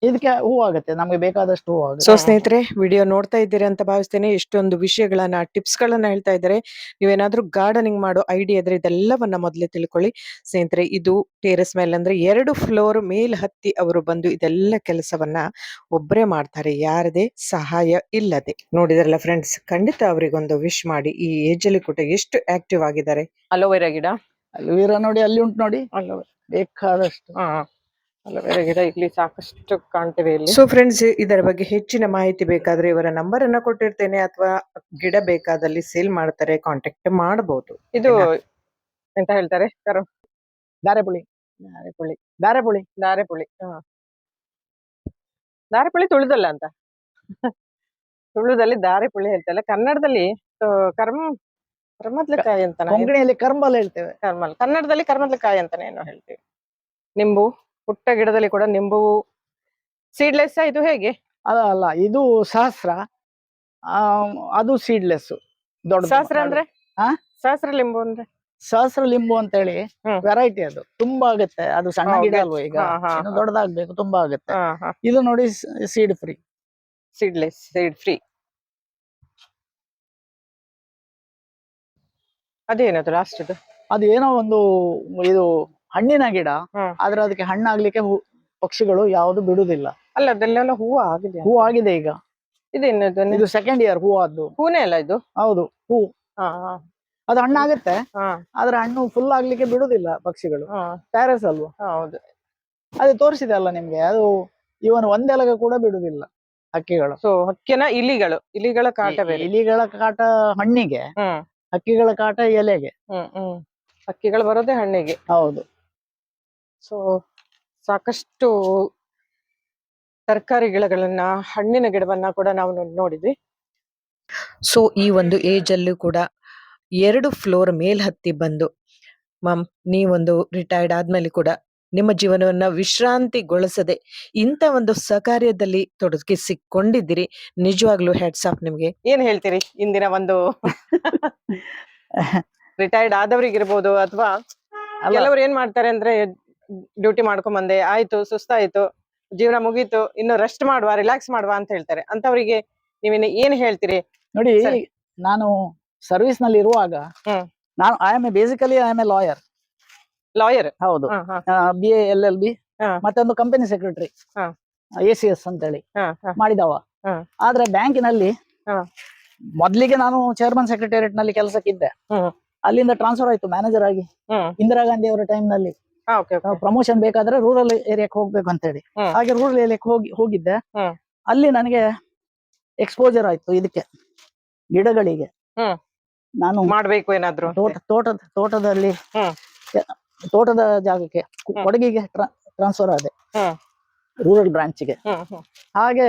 ಇದಕ್ಕೆ ಹೂ ಆಗುತ್ತೆ, ನಮ್ಗೆ ಬೇಕಾದಷ್ಟು ಹೂ ಆಗುತ್ತೆ.
ಸೊ ಸ್ನೇಹಿತರೆ, ವಿಡಿಯೋ ನೋಡ್ತಾ ಇದ್ದೀರಿ ಅಂತ ಭಾವಿಸ್ತೇನೆ. ಎಷ್ಟೊಂದು ವಿಷಯಗಳನ್ನ, ಟಿಪ್ಸ್ ಗಳನ್ನ ಹೇಳ್ತಾ ಇದ್ದಾರೆ. ನೀವೇನಾದ್ರೂ ಗಾರ್ಡನಿಂಗ್ ಮಾಡೋ ಐಡಿಯಾ ಇದ್ರೆ ಇದೆಲ್ಲವನ್ನ ಮೊದಲೇ ತಿಳ್ಕೊಳ್ಳಿ ಸ್ನೇಹಿತರೆ. ಇದು ಟೆರೆಸ್ ಮೇಲೆ ಅಂದ್ರೆ 2 ಫ್ಲೋರ್ ಮೇಲ್ ಹತ್ತಿ ಅವರು ಬಂದು ಇದೆಲ್ಲ ಕೆಲಸವನ್ನ ಒಬ್ಬರೇ ಮಾಡ್ತಾರೆ, ಯಾರದೇ ಸಹಾಯ ಇಲ್ಲದೆ. ನೋಡಿದ್ರಲ್ಲ ಫ್ರೆಂಡ್ಸ್, ಖಂಡಿತ ಅವರಿಗೊಂದು ವಿಶ್ ಮಾಡಿ. ಈ ಏಜ್ ಅಲ್ಲಿ ಕೂಡ ಎಷ್ಟು ಆಕ್ಟಿವ್ ಆಗಿದ್ದಾರೆ. ಅಲೋವೆರಾ ಗಿಡ,
ಅಲೋವೆರಾ ನೋಡಿ ಅಲ್ಲಿ ಉಂಟು ನೋಡಿ, ಅಲೋವೆರಾ ಬೇಕಾದಷ್ಟು.
ಅಲೋವೆರಾ ಗಿಡ ಇಲ್ಲಿ ಸಾಕಷ್ಟು ಕಾಣ್ತೇವೆ ಇಲ್ಲಿ. ಸೊ ಫ್ರೆಂಡ್ಸ್, ಇದರ ಬಗ್ಗೆ ಹೆಚ್ಚಿನ ಮಾಹಿತಿ ಬೇಕಾದ್ರೆ ಇವರ ನಂಬರ್ ಅನ್ನ ಕೊಟ್ಟಿರ್ತೇನೆ, ಅಥವಾ ಗಿಡ ಬೇಕಾದಲ್ಲಿ ಸೇಲ್ ಮಾಡ್ತಾರೆ, ಕಾಂಟ್ಯಾಕ್ಟ್ ಮಾಡಬಹುದು. ಇದು ಎಂತ ಹೇಳ್ತಾರೆ?
ದಾರೆಪುಳಿ.
ದಾರೆಪುಳಿ ತುಳುದಲ್ಲ ಅಂತ. ತುಳುದಲ್ಲಿ ದಾರೆಪುಳಿ ಹೇಳ್ತಲ್ಲ, ಕನ್ನಡದಲ್ಲಿ ಕರ್ಮದ್ಲಕಾಯಿ ಅಂತ,
ಕೊಂಕಣಿಯಲ್ಲಿ ಕರ್ಮಲ್ ಹೇಳ್ತೇವೆ.
ಕನ್ನಡದಲ್ಲಿ ಕರ್ಮದ್ಲಕಾಯಿ ಅಂತಾನೆ ಏನೋ ಹೇಳ್ತೇವೆ. ನಿಂಬು, ಪುಟ್ಟ ಗಿಡದಲ್ಲಿ ಕೂಡ ನಿಂಬು ಸೀಡ್ಲೆಸ್. ಇದು ಹೇಗೆ?
ಅಲ್ಲ, ಇದು ಸಹಸ್ರ, ಅದು ಸೀಡ್ಲೆಸ್. ದೊಡ್ಡ
ಸಹಸ್ರ ಅಂದ್ರೆ ಸಹಸ್ರ ಲಿಂಬು ಅಂದ್ರೆ
ಸಹಸ್ರ ಲಿಂಬು ಅಂತ ಹೇಳಿ ವೆರೈಟಿ, ಅದು ತುಂಬಾ ಆಗುತ್ತೆ. ಅದು ಸಣ್ಣ ಗಿಡ ಅಲ್ವಾ, ಈಗ ಇನ್ನು ದೊಡ್ಡದಾಗ್ಬೇಕು, ತುಂಬಾ ಆಗುತ್ತೆ. ಇದು ನೋಡಿ seed free,
seedless, seed free. ಅದೇನದು ಲಾಸ್ಟ್?
ಅದು ಏನೋ ಒಂದು, ಇದು ಹಣ್ಣಿನ ಗಿಡ, ಆದ್ರೆ ಅದಕ್ಕೆ ಹಣ್ಣಾಗ್ಲಿಕ್ಕೆ ಪಕ್ಷಿಗಳು ಯಾವುದು ಬಿಡುದಿಲ್ಲ.
ಅಲ್ಲ, ಅದೆಲ್ಲ ಹೂವು
ಆಗಿದೆ ಈಗ.
ಇದು
2nd ಇಯರ್ ಹೂ ಆದ್ದು.
ಹೂನೇ ಅಲ್ಲ ಇದು?
ಹೌದು, ಹೂ. ಅದು ಹಣ್ಣಾಗುತ್ತೆ,
ಹಾ
ಆದ್ರೆ ಹಣ್ಣು ಫುಲ್ ಆಗ್ಲಿಕ್ಕೆ ಬಿಡುದಿಲ್ಲ ಪಕ್ಷಿಗಳು.
ಹಾ
ಟ್ಯಾರೆಸ್ ಅಲ್ವಾ,
ಹೌದು.
ಅದೇ ತೋರಿಸಿದೆ ಅಲ್ಲ ನಿಮ್ಗೆ, ಅದು ಇವನ್ ಒಂದೆಲಗ ಕೂಡ ಬಿಡುದಿಲ್ಲ ಹಕ್ಕಿಗಳು.
ಸೊ ಹಕ್ಕಿನ ಇಲಿಗಳ ಕಾಟ ಬೇರೆ.
ಇಲಿಗಳ ಕಾಟ ಹಣ್ಣಿಗೆ,
ಹ್ಮ್
ಹಕ್ಕಿಗಳ ಕಾಟ ಎಲೆಗೆ.
ಹಕ್ಕಿಗಳು ಬರೋದೇ ಹಣ್ಣಿಗೆ.
ಹೌದು.
ಸೊ ಸಾಕಷ್ಟು ತರಕಾರಿ ಗಿಡಗಳನ್ನ, ಹಣ್ಣಿನ ಗಿಡವನ್ನ ಕೂಡ ನಾವು ನೋಡಿದ್ವಿ. ಸೊ ಈ ಒಂದು ಏಜ್ ಅಲ್ಲೂ ಕೂಡ 2 ಫ್ಲೋರ್ ಮೇಲ್ ಹತ್ತಿ ಬಂದು, ಮಮ್ ನೀವೊಂದು ರಿಟೈರ್ಡ್ ಆದ್ಮೇಲೆ ಕೂಡ ನಿಮ್ಮ ಜೀವನವನ್ನ ವಿಶ್ರಾಂತಿಗೊಳಿಸದೆ ಇಂಥ ಒಂದು ಸಕಾರ್ಯದಲ್ಲಿ ತೊಡಗಿಸಿಕೊಂಡಿದ್ದೀರಿ. ನಿಜವಾಗ್ಲೂ ಹೆಡ್ಸ್ ಆಫ್ ನಿಮ್ಗೆ. ಏನ್ ಹೇಳ್ತೀರಿ ಇಂದಿನ ಒಂದು ರಿಟೈರ್ಡ್ ಆದವ್ರಿಗಿರ್ಬೋದು, ಅಥವಾ ಕೆಲವ್ರು ಏನ್ ಮಾಡ್ತಾರೆ ಅಂದ್ರೆ ಡ್ಯೂಟಿ ಮಾಡ್ಕೊಂಡ್ ಬಂದೆ, ಆಯ್ತು ಸುಸ್ತಾಯ್ತು, ಜೀವನ ಮುಗೀತು, ಇನ್ನು ರೆಸ್ಟ್ ಮಾಡುವ, ರಿಲ್ಯಾಕ್ಸ್ ಮಾಡುವ ಅಂತ ಹೇಳ್ತಾರೆ. ಅಂತವರಿಗೆ ನೀವೇನು ಏನ್ ಹೇಳ್ತೀರಿ?
ನೋಡಿ, ನಾನು ಸರ್ವಿಸ್ ನಲ್ಲಿ ಇರುವಾಗ, ನಾನು basically I am A lawyer. ಹೌದು. BA LLB ಮತ್ತೆ ಒಂದು ಕಂಪನಿ ಸೆಕ್ರೆಟರಿ, ACS ಅಂತ ಹೇಳಿ ಮಾಡಿದವ. ಆದ್ರೆ ಬ್ಯಾಂಕಿನಲ್ಲಿ ಮೊದ್ಲಿಗೆ ನಾನು ಚೇರ್ಮನ್ ಸೆಕ್ರೆಟೇರಿಯೇಟ್ ನಲ್ಲಿ ಕೆಲಸಕ್ಕಿದ್ದೆ. ಅಲ್ಲಿಂದ ಟ್ರಾನ್ಸ್ಫರ್ ಆಯ್ತು ಮ್ಯಾನೇಜರ್ ಆಗಿ. ಇಂದಿರಾ ಗಾಂಧಿ ಅವರ ಟೈಮ್ ನಲ್ಲಿ ಪ್ರಮೋಷನ್ ಬೇಕಾದ್ರೆ ರೂರಲ್ ಏರಿಯಾಕ್ಕೆ ಹೋಗ್ಬೇಕು ಅಂತ ಹೇಳಿ, ಹಾಗೆ ರೂರಲ್ ಏರಿಯಾಕ್ಕೆ ಹೋಗಿದ್ದೆ. ಅಲ್ಲಿ ನನಗೆ ಎಕ್ಸ್ಪೋಜರ್ ಆಯ್ತು ಇದಕ್ಕೆ, ಗಿಡಗಳಿಗೆ. ನಾನು
ಮಾಡ್ಬೇಕು ಏನಾದ್ರು
ತೋಟದಲ್ಲಿ ತೋಟದ ಜಾಗಕ್ಕೆ, ಕೊಡಗಿಗೆ ಟ್ರಾನ್ಸ್ಫರ್ ಆದೆ, ರೂರಲ್ ಬ್ರಾಂಚ್ಗೆ. ಹಾಗೆ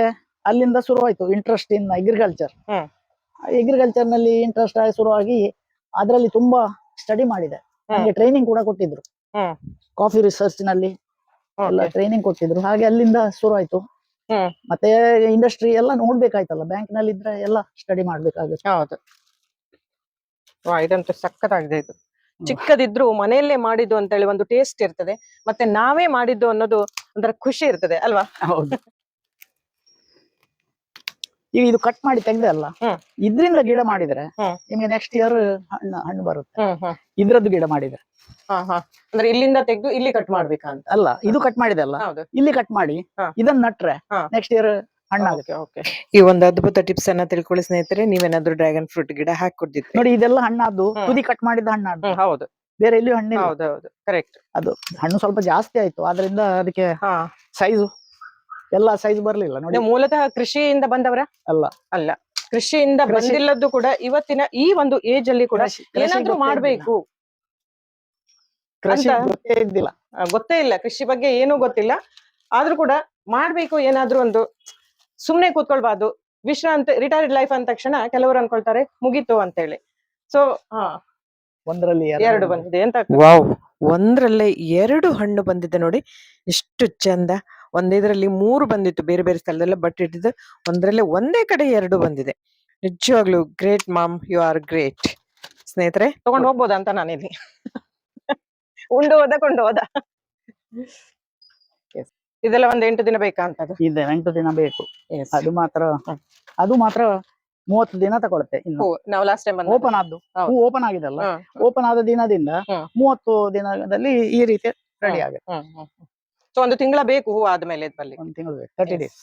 ಅಲ್ಲಿಂದ ಶುರುವಾಯ್ತು ಇಂಟ್ರೆಸ್ಟ್ ಇನ್ ಅಗ್ರಿಕಲ್ಚರ್. ನಲ್ಲಿ ಇಂಟ್ರೆಸ್ಟ್ ಆಗಿ ಶುರುವಾಗಿ ಅದರಲ್ಲಿ ತುಂಬಾ ಸ್ಟಡಿ ಮಾಡಿದೆ. ನನಗೆ ಟ್ರೈನಿಂಗ್ ಕೂಡ ಕೊಟ್ಟಿದ್ರು, ಕಾಫಿ ರಿಸರ್ಚ್ ನಲ್ಲಿ ಎಲ್ಲ ಟ್ರೈನಿಂಗ್ ಕೊಟ್ಟಿದ್ರು. ಹಾಗೆ ಅಲ್ಲಿಂದ ಶುರು ಆಯ್ತು. ಮತ್ತೆ ಇಂಡಸ್ಟ್ರಿ ಎಲ್ಲ ನೋಡ್ಬೇಕಾಯ್ತಲ್ಲ, ಬ್ಯಾಂಕ್ ನಲ್ಲಿ ಇದ್ರೆ ಎಲ್ಲ ಸ್ಟಡಿ ಮಾಡ್ಬೇಕಾಗುತ್ತೆ.
ಹೌದು. ಇದಂತೂ ಸಖತ್ತಾಗಿದೆ. ಇದು ಚಿಕ್ಕದಿದ್ರು ಮನೆಯಲ್ಲೇ ಮಾಡಿದ್ದು ಅಂತ ಹೇಳಿ ಒಂದು ಟೇಸ್ಟ್ ಇರ್ತದೆ, ಮತ್ತೆ ನಾವೇ ಮಾಡಿದ್ದು ಅನ್ನೋದು ಒಂಥರ ಖುಷಿ ಇರ್ತದೆ ಅಲ್ವಾ?
ಹೌದು. ಈಗ ಇದು ಕಟ್ ಮಾಡಿ ತೆಗ್ದೆ ಅಲ್ಲ, ಇದ್ರಿಂದ ಗಿಡ ಮಾಡಿದ್ರೆ ನಿಮ್ಗೆ ನೆಕ್ಸ್ಟ್ ಇಯರ್ ಹಣ್ಣು ಬರುತ್ತೆ. ಇದ್ರದ್ದು ಗಿಡ ಮಾಡಿದ್ರೆ
ಅಂದ್ರೆ ಇಲ್ಲಿಂದ ತೆಗೆದು ಇಲ್ಲಿ ಕಟ್ ಮಾಡ್ಬೇಕಂತ
ಅಲ್ಲ, ಇದು ಕಟ್ ಮಾಡಿದೆ ಅಲ್ಲ, ಇಲ್ಲಿ ಕಟ್ ಮಾಡಿ ಇದನ್ನ ನಟ್ರೆ ನೆಕ್ಸ್ಟ್ ಇಯರ್ ಹಣ್ಣಾಗುತ್ತೆ.
ಈ ಒಂದು ಅದ್ಭುತ ಟಿಪ್ಸ್ ಅನ್ನ ತಿಳ್ಕೊಳ್ಳಿ ಸ್ನೇಹಿತರೆ. ನೀವೇನಾದ್ರೂ ಡ್ರ್ಯಾಗನ್ ಫ್ರೂಟ್ ಗಿಡ ಹಾಕೊಟ್ಟಿದ್ರೆ
ನೋಡಿ, ಇದೆಲ್ಲ ಹಣ್ಣಾದ್ದು ತುದಿ ಕಟ್ ಮಾಡಿದ ಹಣ್ಣಾದ್ದು.
ಹೌದು,
ಬೇರೆ ಎಲ್ಲಿಯೂ ಹಣ್ಣಿಲ್ಲ.
ಹೌದೌದು, ಕರೆಕ್ಟ್.
ಅದು ಹಣ್ಣು ಸ್ವಲ್ಪ ಜಾಸ್ತಿ ಆಯ್ತು, ಆದ್ರಿಂದ ಅದಕ್ಕೆ ಸೈಜು ಎಲ್ಲ ಸೈಜ್ ಬರ್ಲಿಲ್ಲ. ನೋಡಿ,
ಮೂಲತಃ ಕೃಷಿಯಿಂದ ಬಂದವರ ಅಲ್ಲ, ಕೃಷಿಯಿಂದ ಬಂದಿಲ್ಲದ್ದು ಕೂಡ ಇವತ್ತಿನ ಈ ಒಂದು ಏಜ್ ಅಲ್ಲಿ ಕೂಡ ಏನಾದ್ರೂ ಮಾಡ್ಬೇಕು,
ಕೃಷಿ
ಗೊತ್ತೇ ಇಲ್ಲ, ಕೃಷಿ ಬಗ್ಗೆ ಏನೂ ಗೊತ್ತಿಲ್ಲ, ಆದ್ರೂ ಕೂಡ ಮಾಡ್ಬೇಕು ಏನಾದ್ರೂ ಒಂದು. ಸುಮ್ನೆ ಕೂತ್ಕೊಳ್ಬಾರ್ದು. ವಿಶ್ರಾಂತಿ, ರಿಟೈರ್ಡ್ ಲೈಫ್ ಅಂದ ತಕ್ಷಣ ಕೆಲವರು ಅನ್ಕೊಳ್ತಾರೆ ಮುಗೀತು ಅಂತ ಹೇಳಿ. ಸೊ
ಒಂದರಲ್ಲಿ
2 ಬಂದಿದೆ ಅಂತ. ವಾವ್, ಒಂದ್ರಲ್ಲೇ 2 ಹಣ್ಣು ಬಂದಿದೆ ನೋಡಿ, ಎಷ್ಟು ಚಂದ. ಒಂದೇದ್ರಲ್ಲಿ 3 ಬಂದಿತ್ತು ಬೇರೆ ಬೇರೆ ಸ್ಥಳದಲ್ಲ, ಬಟ್ ಇಟ್ಟಿದ್ದು ಒಂದ್ರಲ್ಲೇ ಒಂದೇ ಕಡೆ 2 ಬಂದಿದೆ. ನಿಜವಾಗ್ಲು great mom, you are great. ಸ್ನೇಹಿತರೆ, ತಗೊಂಡು ಹೋಗ್ಬೋದಾ ಅಂತ ನಾನಿಲ್ಲಿ ಉಂಡು ಹೋದ ಕೊಂಡು ಹೋದ. ಇದೆಲ್ಲ ಒಂದ್ 8 ದಿನ ಬೇಕಾ ಅಂತ?
ಇದೆ, 8 ದಿನ ಬೇಕು. ಅದು ಮಾತ್ರ 30 ದಿನ ತಗೊಳುತ್ತೆ. ಇನ್ನು
ನಾವು ಲಾಸ್ಟ್ ಟೈಮ್
ಓಪನ್ ಆದ್ದು, ಹೂ ಓಪನ್ ಆಗಿದೆಲ್ಲ, ಓಪನ್ ಆದ ದಿನದಿಂದ 30 ದಿನದಲ್ಲಿ ಈ ರೀತಿ ರೆಡಿ ಆಗುತ್ತೆ.
ಸೊ 1 ತಿಂಗಳ ಬೇಕು ಹೂ ಆದ್ಮೇಲೆ ಬಲ್ಲಿ.
1 ತಿಂಗಳು ಬೇಕು, 30 ಡೇಸ್.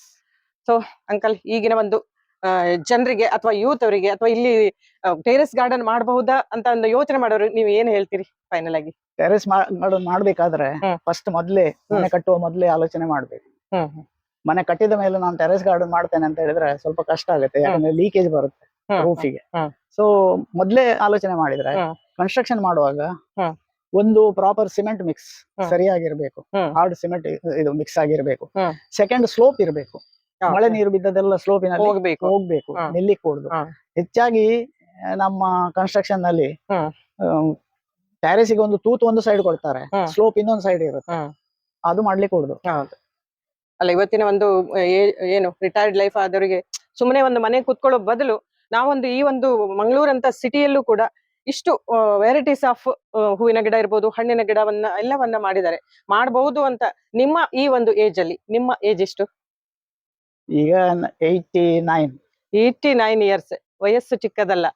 ಸೊ ಅಂಕಲ್, ಈಗಿನ ಒಂದು ಜನರಿಗೆ ಅಥವಾ ಯೂತ್ ಅವರಿಗೆ, ಅಥವಾ ಇಲ್ಲಿ ಟೆರೆಸ್ ಗಾರ್ಡನ್ ಮಾಡಬಹುದಾ ಅಂತ ಒಂದು ಯೋಚನೆ ಮಾಡೋರು ನೀವು ಏನ್ ಹೇಳ್ತೀರಿ ಫೈನಲ್ ಆಗಿ?
ಟೆರೆಸ್ ಗಾರ್ಡನ್ ಮಾಡ್ಬೇಕಾದ್ರೆ ಫಸ್ಟ್ ಮನೆ ಕಟ್ಟುವ ಮೊದ್ಲೇ ಆಲೋಚನೆ ಮಾಡ್ಬೇಕು. ಮನೆ ಕಟ್ಟಿದ ಮೇಲೆ ನಾನು ಟೆರೆಸ್ ಗಾರ್ಡನ್ ಮಾಡ್ತೇನೆ ಅಂತ ಹೇಳಿದ್ರೆ ಸ್ವಲ್ಪ ಕಷ್ಟ ಆಗುತ್ತೆ, ಯಾಕಂದ್ರೆ ಲೀಕೇಜ್ ಬರುತ್ತೆ ರೂಫಿಗೆ. ಸೊ ಮೊದ್ಲೇ ಆಲೋಚನೆ ಮಾಡಿದ್ರೆ ಕನ್ಸ್ಟ್ರಕ್ಷನ್ ಮಾಡುವಾಗ ಒಂದು ಪ್ರಾಪರ್ ಸಿಮೆಂಟ್ ಮಿಕ್ಸ್ ಸರಿಯಾಗಿರ್ಬೇಕು, ಹಾರ್ಡ್ ಸಿಮೆಂಟ್ ಇದು ಮಿಕ್ಸ್ ಆಗಿರ್ಬೇಕು. ಸೆಕೆಂಡ್, ಸ್ಲೋಪ್ ಇರಬೇಕು, ಮಳೆ ನೀರು ಬಿದ್ದದೆಲ್ಲ ಸ್ಲೋಪಿನಲ್ಲಿ ಹೋಗ್ಬೇಕು, ನಿಲ್ಲಿಕ್ ಕೂಡುದು. ಹೆಚ್ಚಾಗಿ ನಮ್ಮ ಕನ್ಸ್ಟ್ರಕ್ಷನ್ ನಲ್ಲಿ ಟ್ಯಾರೇಸಿಗೆ ಒಂದು ತೂತು ಒಂದು ಸೈಡ್ ಕೊಡ್ತಾರೆ, ಸ್ಲೋಪ್ ಇನ್ನೊಂದು ಸೈಡ್ ಇರುತ್ತೆ, ಅದು ಮಾಡ್ಲಿಕ್ಕೆ ಕೂಡುದು.
ಅಲ್ಲ, ಇವತ್ತಿನ ಒಂದು ಏನು ರಿಟೈರ್ಡ್ ಲೈಫ್ ಆದವರಿಗೆ ಸುಮ್ಮನೆ ಒಂದು ಮನೆ ಕುತ್ಕೊಳ್ಳೋ ಬದಲು ನಾವೊಂದು ಈ ಒಂದು ಮಂಗಳೂರಂತ ಸಿಟಿಯಲ್ಲೂ ಕೂಡ ಇಷ್ಟು ವೆರೈಟೀಸ್ ಆಫ್ ಹೂವಿನ ಗಿಡ ಇರ್ಬೋದು, ಹಣ್ಣಿನ ಗಿಡವನ್ನ ಎಲ್ಲವನ್ನ ಮಾಡಿದ್ದಾರೆ, ಮಾಡಬಹುದು ಅಂತ. ನಿಮ್ಮ ಈ ಒಂದು ಏಜ್ ಅಲ್ಲಿ, ನಿಮ್ಮ ಏಜ್ ಎಷ್ಟು
ಈಗ?
89 ಇಯರ್ಸ್. ವಯಸ್ಸು ಚಿಕ್ಕದಲ್ಲ.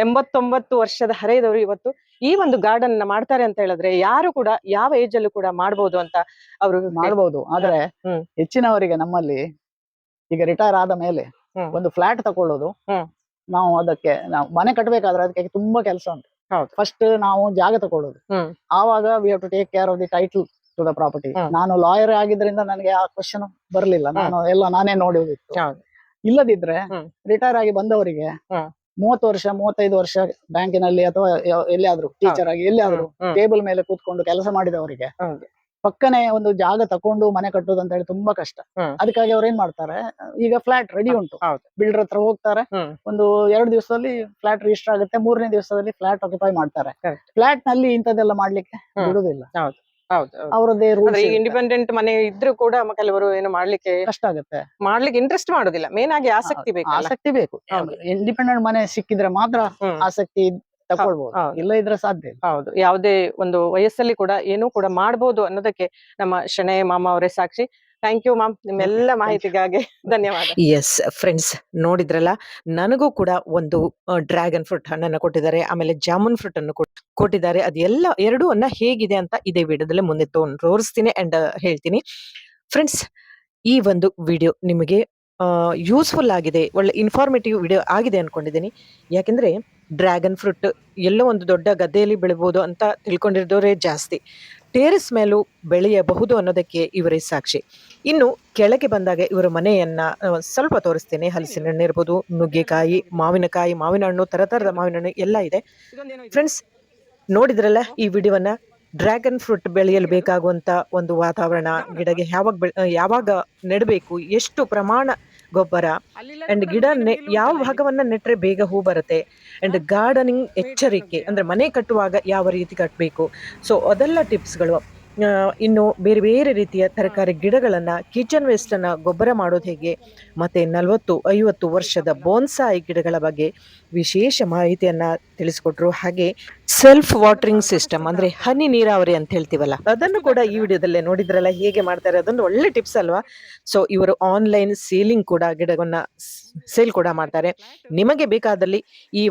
89 ವರ್ಷದ ಹರೆಯದವರು ಇವತ್ತು ಈ ಒಂದು ಗಾರ್ಡನ್ ಮಾಡ್ತಾರೆ ಅಂತ ಹೇಳಿದ್ರೆ, ಯಾರು ಕೂಡ ಯಾವ ಏಜ್ ಅಲ್ಲೂ ಕೂಡ ಮಾಡಬಹುದು ಅಂತ ಅವರು
ಮಾಡಬಹುದು. ಆದ್ರೆ ಹೆಚ್ಚಿನವರಿಗೆ ನಮ್ಮಲ್ಲಿ ಈಗ ರಿಟೈರ್ ಆದ ಮೇಲೆ ಒಂದು ಫ್ಲಾಟ್ ತಕೊಳ್ಳೋದು, ನಾವು ಮನೆ ಕಟ್ಟಬೇಕಾದ್ರೆ ಅದಕ್ಕೆ ತುಂಬಾ ಕೆಲಸ ಉಂಟು.
ಹೌದು.
ಫಸ್ಟ್ ನಾವು ಜಾಗ ತಗೊಳ್ಳೋದು,
ಹ್ಮ್.
ಆವಾಗ we have to take care of the title to the property. ನಾನು ಲಾಯರ್ ಆಗಿದ್ರಿಂದ ನನಗೆ ಆ ಕ್ವಶನ್ ಬರ್ಲಿಲ್ಲ, ನಾನು ಎಲ್ಲ ನಾನೇ ನೋಡೋದಿತ್ತು.
ಹೌದು.
ಇಲ್ಲದಿದ್ರೆ ರಿಟೈರ್ ಆಗಿ ಬಂದವರಿಗೆ 30 ವರ್ಷ 35 ವರ್ಷ ಬ್ಯಾಂಕಿನಲ್ಲಿ ಅಥವಾ ಎಲ್ಲಿಯಾದ್ರೂ ಟೀಚರ್ ಆಗಿ ಎಲ್ಲಿಯಾದ್ರೂ ಟೇಬಲ್ ಮೇಲೆ ಕೂತ್ಕೊಂಡು ಕೆಲಸ ಮಾಡಿದವರಿಗೆ ಪಕ್ಕನೆ ಒಂದು ಜಾಗ ತಕೊಂಡು ಮನೆ ಕಟ್ಟುದು ಅಂತ ಹೇಳಿ ತುಂಬಾ ಕಷ್ಟ. ಅದಕ್ಕಾಗಿ ಅವ್ರು ಏನ್ ಮಾಡ್ತಾರೆ, ಈಗ ಫ್ಲಾಟ್ ರೆಡಿ ಉಂಟು, ಬಿಲ್ಡರ್ ಹತ್ರ ಹೋಗ್ತಾರೆ, ಒಂದು 2 ದಿವಸದಲ್ಲಿ ಫ್ಲಾಟ್ ರಿಜಿಸ್ಟರ್ ಆಗುತ್ತೆ, 3ನೇ ದಿವಸದಲ್ಲಿ ಫ್ಲಾಟ್ ಆಕ್ಯುಪೈ ಮಾಡ್ತಾರೆ. ಫ್ಲಾಟ್ ನಲ್ಲಿ ಇಂಥದ್ದೆಲ್ಲ ಮಾಡ್ಲಿಕ್ಕೆ ಬಿಡುದಿಲ್ಲ, ಅವರದೇ ರೂಲ್ಸ್.
ಇಂಡಿಪೆಂಡೆಂಟ್ ಮನೆ ಇದ್ರೂ ಕೂಡ ಕೆಲವರು ಏನು ಮಾಡ್ಲಿಕ್ಕೆ
ಕಷ್ಟ ಆಗುತ್ತೆ,
ಮಾಡ್ಲಿಕ್ಕೆ ಇಂಟ್ರೆಸ್ಟ್ ಮಾಡೋದಿಲ್ಲ. ಮೇನ್ ಆಗಿ ಆಸಕ್ತಿ ಬೇಕು,
ಆಸಕ್ತಿ ಬೇಕು. ಇಂಡಿಪೆಂಡೆಂಟ್ ಮನೆ ಸಿಕ್ಕಿದ್ರೆ ಮಾತ್ರ ಆಸಕ್ತಿ ತಗೊಳ್ಬಹುದು, ಇಲ್ಲ ಇದ್ರೆ ಸಾಧ್ಯ ಇಲ್ಲ.
ಹೌದು, ಯಾವುದೇ ಒಂದು ವಯಸ್ಸಲ್ಲಿ ಕೂಡ ಏನೂ ಕೂಡ ಮಾಡಬಹುದು ಅನ್ನೋದಕ್ಕೆ ನಮ್ಮ ಶೆಣೈ ಮಾಮ ಅವರೇ ಸಾಕ್ಷಿ. ಥ್ಯಾಂಕ್ ಯು ಮ್ಯಾಮ್, ನಿಮ್ಮೆಲ್ಲ ಮಾಹಿತಿಗಾಗಿ ಧನ್ಯವಾದ. ಎಸ್ ಫ್ರೆಂಡ್ಸ್, ನೋಡಿದ್ರಲ್ಲ, ನನಗೂ ಕೂಡ ಒಂದು ಡ್ರ್ಯಾಗನ್ ಫ್ರೂಟ್ ಹಣ್ಣನ್ನು ಕೊಟ್ಟಿದ್ದಾರೆ, ಆಮೇಲೆ ಜಾಮೂನ್ ಫ್ರೂಟ್ ಅನ್ನು ಕೊಟ್ಟಿದ್ದಾರೆ. ಅದೆಲ್ಲ ಎರಡೂ ಹೇಗಿದೆ ಅಂತ ಇದೇ ವಿಡಿಯೋದಲ್ಲಿ ಮುಂದೆ ತೋರಿಸ್ತೀನಿ ಅಂಡ್ ಹೇಳ್ತೀನಿ. ಫ್ರೆಂಡ್ಸ್, ಈ ಒಂದು ವಿಡಿಯೋ ನಿಮಗೆ ಯೂಸ್ಫುಲ್ ಆಗಿದೆ, ಒಳ್ಳೆ ಇನ್ಫಾರ್ಮೇಟಿವ್ ವಿಡಿಯೋ ಆಗಿದೆ ಅನ್ಕೊಂಡಿದ್ದೀನಿ. ಯಾಕೆಂದ್ರೆ ಡ್ರ್ಯಾಗನ್ ಫ್ರೂಟ್ ಎಲ್ಲೋ ಒಂದು ದೊಡ್ಡ ಗದ್ದೆಯಲ್ಲಿ ಬೆಳಿಬೋದು ಅಂತ ತಿಳ್ಕೊಂಡಿರೋರೇ ಜಾಸ್ತಿ. ಟೇರೆಸ್ ಮೇಲೂ ಬೆಳೆಯಬಹುದು ಅನ್ನೋದಕ್ಕೆ ಇವರೇ ಸಾಕ್ಷಿ. ಇನ್ನು ಕೆಳಗೆ ಬಂದಾಗ ಇವರ ಮನೆಯನ್ನ ಸ್ವಲ್ಪ ತೋರಿಸ್ತೇನೆ. ಹಲಸಿನ ಹಣ್ಣು ಇರ್ಬೋದು, ನುಗ್ಗೆಕಾಯಿ, ಮಾವಿನಕಾಯಿ, ಮಾವಿನ ಹಣ್ಣು, ತರತರದ ಮಾವಿನ ಹಣ್ಣು ಎಲ್ಲ ಇದೆ. ಫ್ರೆಂಡ್ಸ್, ನೋಡಿದ್ರಲ್ಲ ಈ ವಿಡಿಯೋವನ್ನ. ಡ್ರ್ಯಾಗನ್ ಫ್ರೂಟ್ ಬೆಳೆಯಲು ಬೇಕಾಗುವಂತ ಒಂದು ವಾತಾವರಣ, ಗಿಡಗೆ ಯಾವಾಗ ನೆಡಬೇಕು, ಎಷ್ಟು ಪ್ರಮಾಣ ಗೊಬ್ಬರ ಅಂಡ್ ಗಿಡ ಯಾವ ಭಾಗವನ್ನ ನೆಟ್ರೆ ಬೇಗ ಹೂ ಬರುತ್ತೆ, ಅಂಡ್ ಗಾರ್ಡನಿಂಗ್ ಎಚ್ಚರಿಕೆ ಅಂದ್ರೆ ಮನೆ ಕಟ್ಟುವಾಗ ಯಾವ ರೀತಿ ಕಟ್ಟಬೇಕು, ಸೊ ಅದೆಲ್ಲ ಟಿಪ್ಸ್ಗಳು. ಇನ್ನು ಬೇರೆ ಬೇರೆ ರೀತಿಯ ತರಕಾರಿ ಗಿಡಗಳನ್ನ, ಕಿಚನ್ ವೇಸ್ಟ್ ಅನ್ನ ಗೊಬ್ಬರ ಮಾಡೋದು ಹೇಗೆ, ಮತ್ತೆ 40-50 ವರ್ಷದ ಬೋನ್ಸಾಯಿ ಗಿಡಗಳ ಬಗ್ಗೆ ವಿಶೇಷ ಮಾಹಿತಿಯನ್ನ ತಿಳಿಸ್ಕೊಟ್ರು. ಹಾಗೆ ಸೆಲ್ಫ್ ವಾಟರಿಂಗ್ ಸಿಸ್ಟಮ್ ಅಂದ್ರೆ ಹನಿ ನೀರಾವರಿ ಅಂತ ಹೇಳ್ತೀವಲ್ಲ, ಅದನ್ನು ಕೂಡ ಈ ವಿಡಿಯೋದಲ್ಲೇ ನೋಡಿದ್ರಲ್ಲ ಹೇಗೆ ಮಾಡ್ತಾರೆ. ಅದೊಂದು ಒಳ್ಳೆ ಟಿಪ್ಸ್ ಅಲ್ವಾ. ಸೊ ಇವರು ಆನ್ಲೈನ್ ಸೇಲಿಂಗ್ ಕೂಡ, ಗಿಡವನ್ನ ಸೇಲ್ ಕೂಡ ಮಾಡ್ತಾರೆ. ನಿಮಗೆ ಬೇಕಾದಲ್ಲಿ ಈ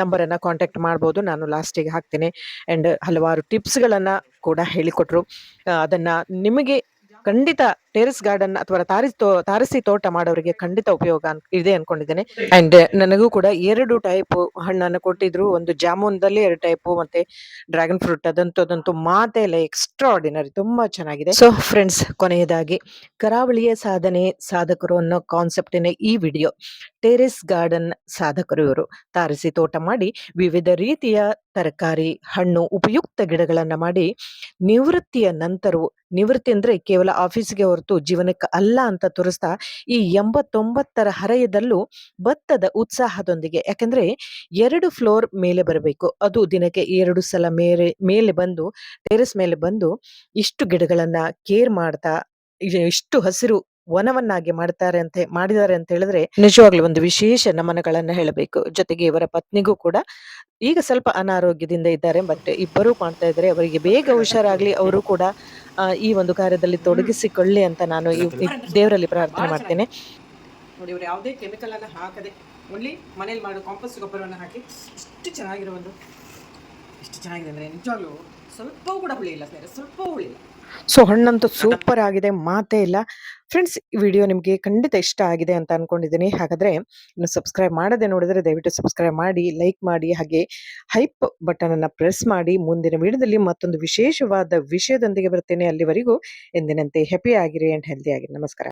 ನಂಬರ್ ಅನ್ನ ಕಾಂಟ್ಯಾಕ್ಟ್ ಮಾಡಬಹುದು, ನಾನು ಲಾಸ್ಟಿಗೆ ಹಾಕ್ತೇನೆ. ಅಂಡ್ ಹಲವಾರು ಟಿಪ್ಸ್ ಗಳನ್ನ ಕೂಡ ಹೇಳಿಕೊಟ್ರು. ಅದನ್ನ ನಿಮಗೆ ಖಂಡಿತ ಟೆರೆಸ್ ಗಾರ್ಡನ್ ಅಥವಾ ತಾರಸಿ ತೋಟ ಮಾಡೋರಿಗೆ ಖಂಡಿತ ಉಪಯೋಗ ಇದೆ ಅನ್ಕೊಂಡಿದ್ದೇನೆ. ಅಂಡ್ ನನಗೂ ಕೂಡ 2 ಟೈಪ್ ಹಣ್ಣನ್ನು ಕೊಟ್ಟಿದ್ರು, ಒಂದು ಜಾಮೂನ್ದಲ್ಲಿ 2 ಟೈಪ್, ಮತ್ತೆ ಡ್ರ್ಯಾಗನ್ ಫ್ರೂಟ್ ಅದಂತೂ ಮಾತೇ ಇಲ್ಲ, ಎಕ್ಸ್ಟ್ರಾ ಆರ್ಡಿನರಿ, ತುಂಬಾ ಚೆನ್ನಾಗಿದೆ. ಸೊ ಫ್ರೆಂಡ್ಸ್, ಕೊನೆಯದಾಗಿ ಕರಾವಳಿಯ ಸಾಧಕರು ಅನ್ನೋ ಕಾನ್ಸೆಪ್ಟಿನ ಈ ವಿಡಿಯೋ. ಟೆರೆಸ್ ಗಾರ್ಡನ್ ಸಾಧಕರು ಇವರು. ತಾರಸಿ ತೋಟ ಮಾಡಿ ವಿವಿಧ ರೀತಿಯ ತರಕಾರಿ, ಹಣ್ಣು, ಉಪಯುಕ್ತ ಗಿಡಗಳನ್ನ ಮಾಡಿ ನಿವೃತ್ತಿಯ ನಂತರವೂ, ನಿವೃತ್ತಿ ಅಂದ್ರೆ ಕೇವಲ ಆಫೀಸ್ಗೆ ಹೊರತು ಜೀವನಕ್ಕೆ ಅಲ್ಲ ಅಂತ ತೋರಿಸ್ತಾ, ಈ 89ರ ಹರೆಯದಲ್ಲೂ ಭತ್ತದ ಉತ್ಸಾಹದೊಂದಿಗೆ, ಯಾಕಂದ್ರೆ 2 ಫ್ಲೋರ್ ಮೇಲೆ ಬರಬೇಕು, ಅದು ದಿನಕ್ಕೆ 2 ಸಲ ಮೇಲೆ ಬಂದು, ಟೆರೆಸ್ ಮೇಲೆ ಬಂದು ಇಷ್ಟು ಗಿಡಗಳನ್ನ ಕೇರ್ ಮಾಡ್ತಾ, ಇಷ್ಟು ಹಸಿರು ವನವನ್ನಾಗಿ ಮಾಡಿದ್ದಾರೆ ಅಂತ ಹೇಳಿದ್ರೆ ನಿಜವಾಗ್ಲೂ ಒಂದು ವಿಶೇಷ ನಮನಗಳನ್ನ ಹೇಳಬೇಕು. ಜೊತೆಗೆ ಇವರ ಪತ್ನಿಗೂ ಕೂಡ ಈಗ ಸ್ವಲ್ಪ ಅನಾರೋಗ್ಯದಿಂದ ಇದ್ದಾರೆ, ಬಟ್ ಇಬ್ಬರೂ ಮಾಡ್ತಾ ಇದ್ದಾರೆ. ಅವರಿಗೆ ಬೇಗ ಹುಷಾರಾಗ್ಲಿ, ಅವರು ಕೂಡ ಈ ಒಂದು ಕಾರ್ಯದಲ್ಲಿ ತೊಡಗಿಸಿಕೊಳ್ಳಿ ಅಂತ ನಾನು ದೇವರಲ್ಲಿ ಪ್ರಾರ್ಥನೆ ಮಾಡ್ತೇನೆ. ನೋಡಿ, ಇವರು ಯಾವುದೇ ಕೆಮಿಕಲ್ ಅನ್ನ ಹಾಕದೆ ಓನ್ಲಿ ಮನೇಲಿ ಮಾಡೋ ಕಾಂಪೋಸ್ಟ್ ಗೊಬ್ಬರವನ್ನು ಹಾಕಿ ಇಷ್ಟು ಚೆನ್ನಾಗಿದೆ ಅಂದ್ರೆ ನಿಜವಾಗ್ಲೂ ಸ್ವಲ್ಪವೂ ಕೂಡ ಹುಳಿ ಇಲ್ಲ, ಸ್ವಲ್ಪವೂ ಹುಳಿ ಇಲ್ಲ. ಸೊ ಹಣ್ಣಂತೂ ಸೂಪರ್ ಆಗಿದೆ, ಮಾತೇ ಇಲ್ಲ. ಫ್ರೆಂಡ್ಸ್, ಈ ವಿಡಿಯೋ ನಿಮಗೆ ಖಂಡಿತ ಇಷ್ಟ ಆಗಿದೆ ಅಂತ ಅನ್ಕೊಂಡಿದ್ದೀನಿ. ಹಾಗಾದ್ರೆ ಇನ್ನು ಸಬ್ಸ್ಕ್ರೈಬ್ ಮಾಡದೆ ನೋಡಿದ್ರೆ ದಯವಿಟ್ಟು ಸಬ್ಸ್ಕ್ರೈಬ್ ಮಾಡಿ, ಲೈಕ್ ಮಾಡಿ, ಹಾಗೆ ಹೈಪ್ ಬಟನ್ ಅನ್ನ ಪ್ರೆಸ್ ಮಾಡಿ. ಮುಂದಿನ ವಿಡಿಯೋದಲ್ಲಿ ಮತ್ತೊಂದು ವಿಶೇಷವಾದ ವಿಷಯದೊಂದಿಗೆ ಬರ್ತೇನೆ. ಅಲ್ಲಿವರೆಗೂ ಎಂದಿನಂತೆ ಹ್ಯಾಪಿ ಆಗಿರಿ ಅಂಡ್ ಹೆಲ್ದಿ ಆಗಿರಿ. ನಮಸ್ಕಾರ.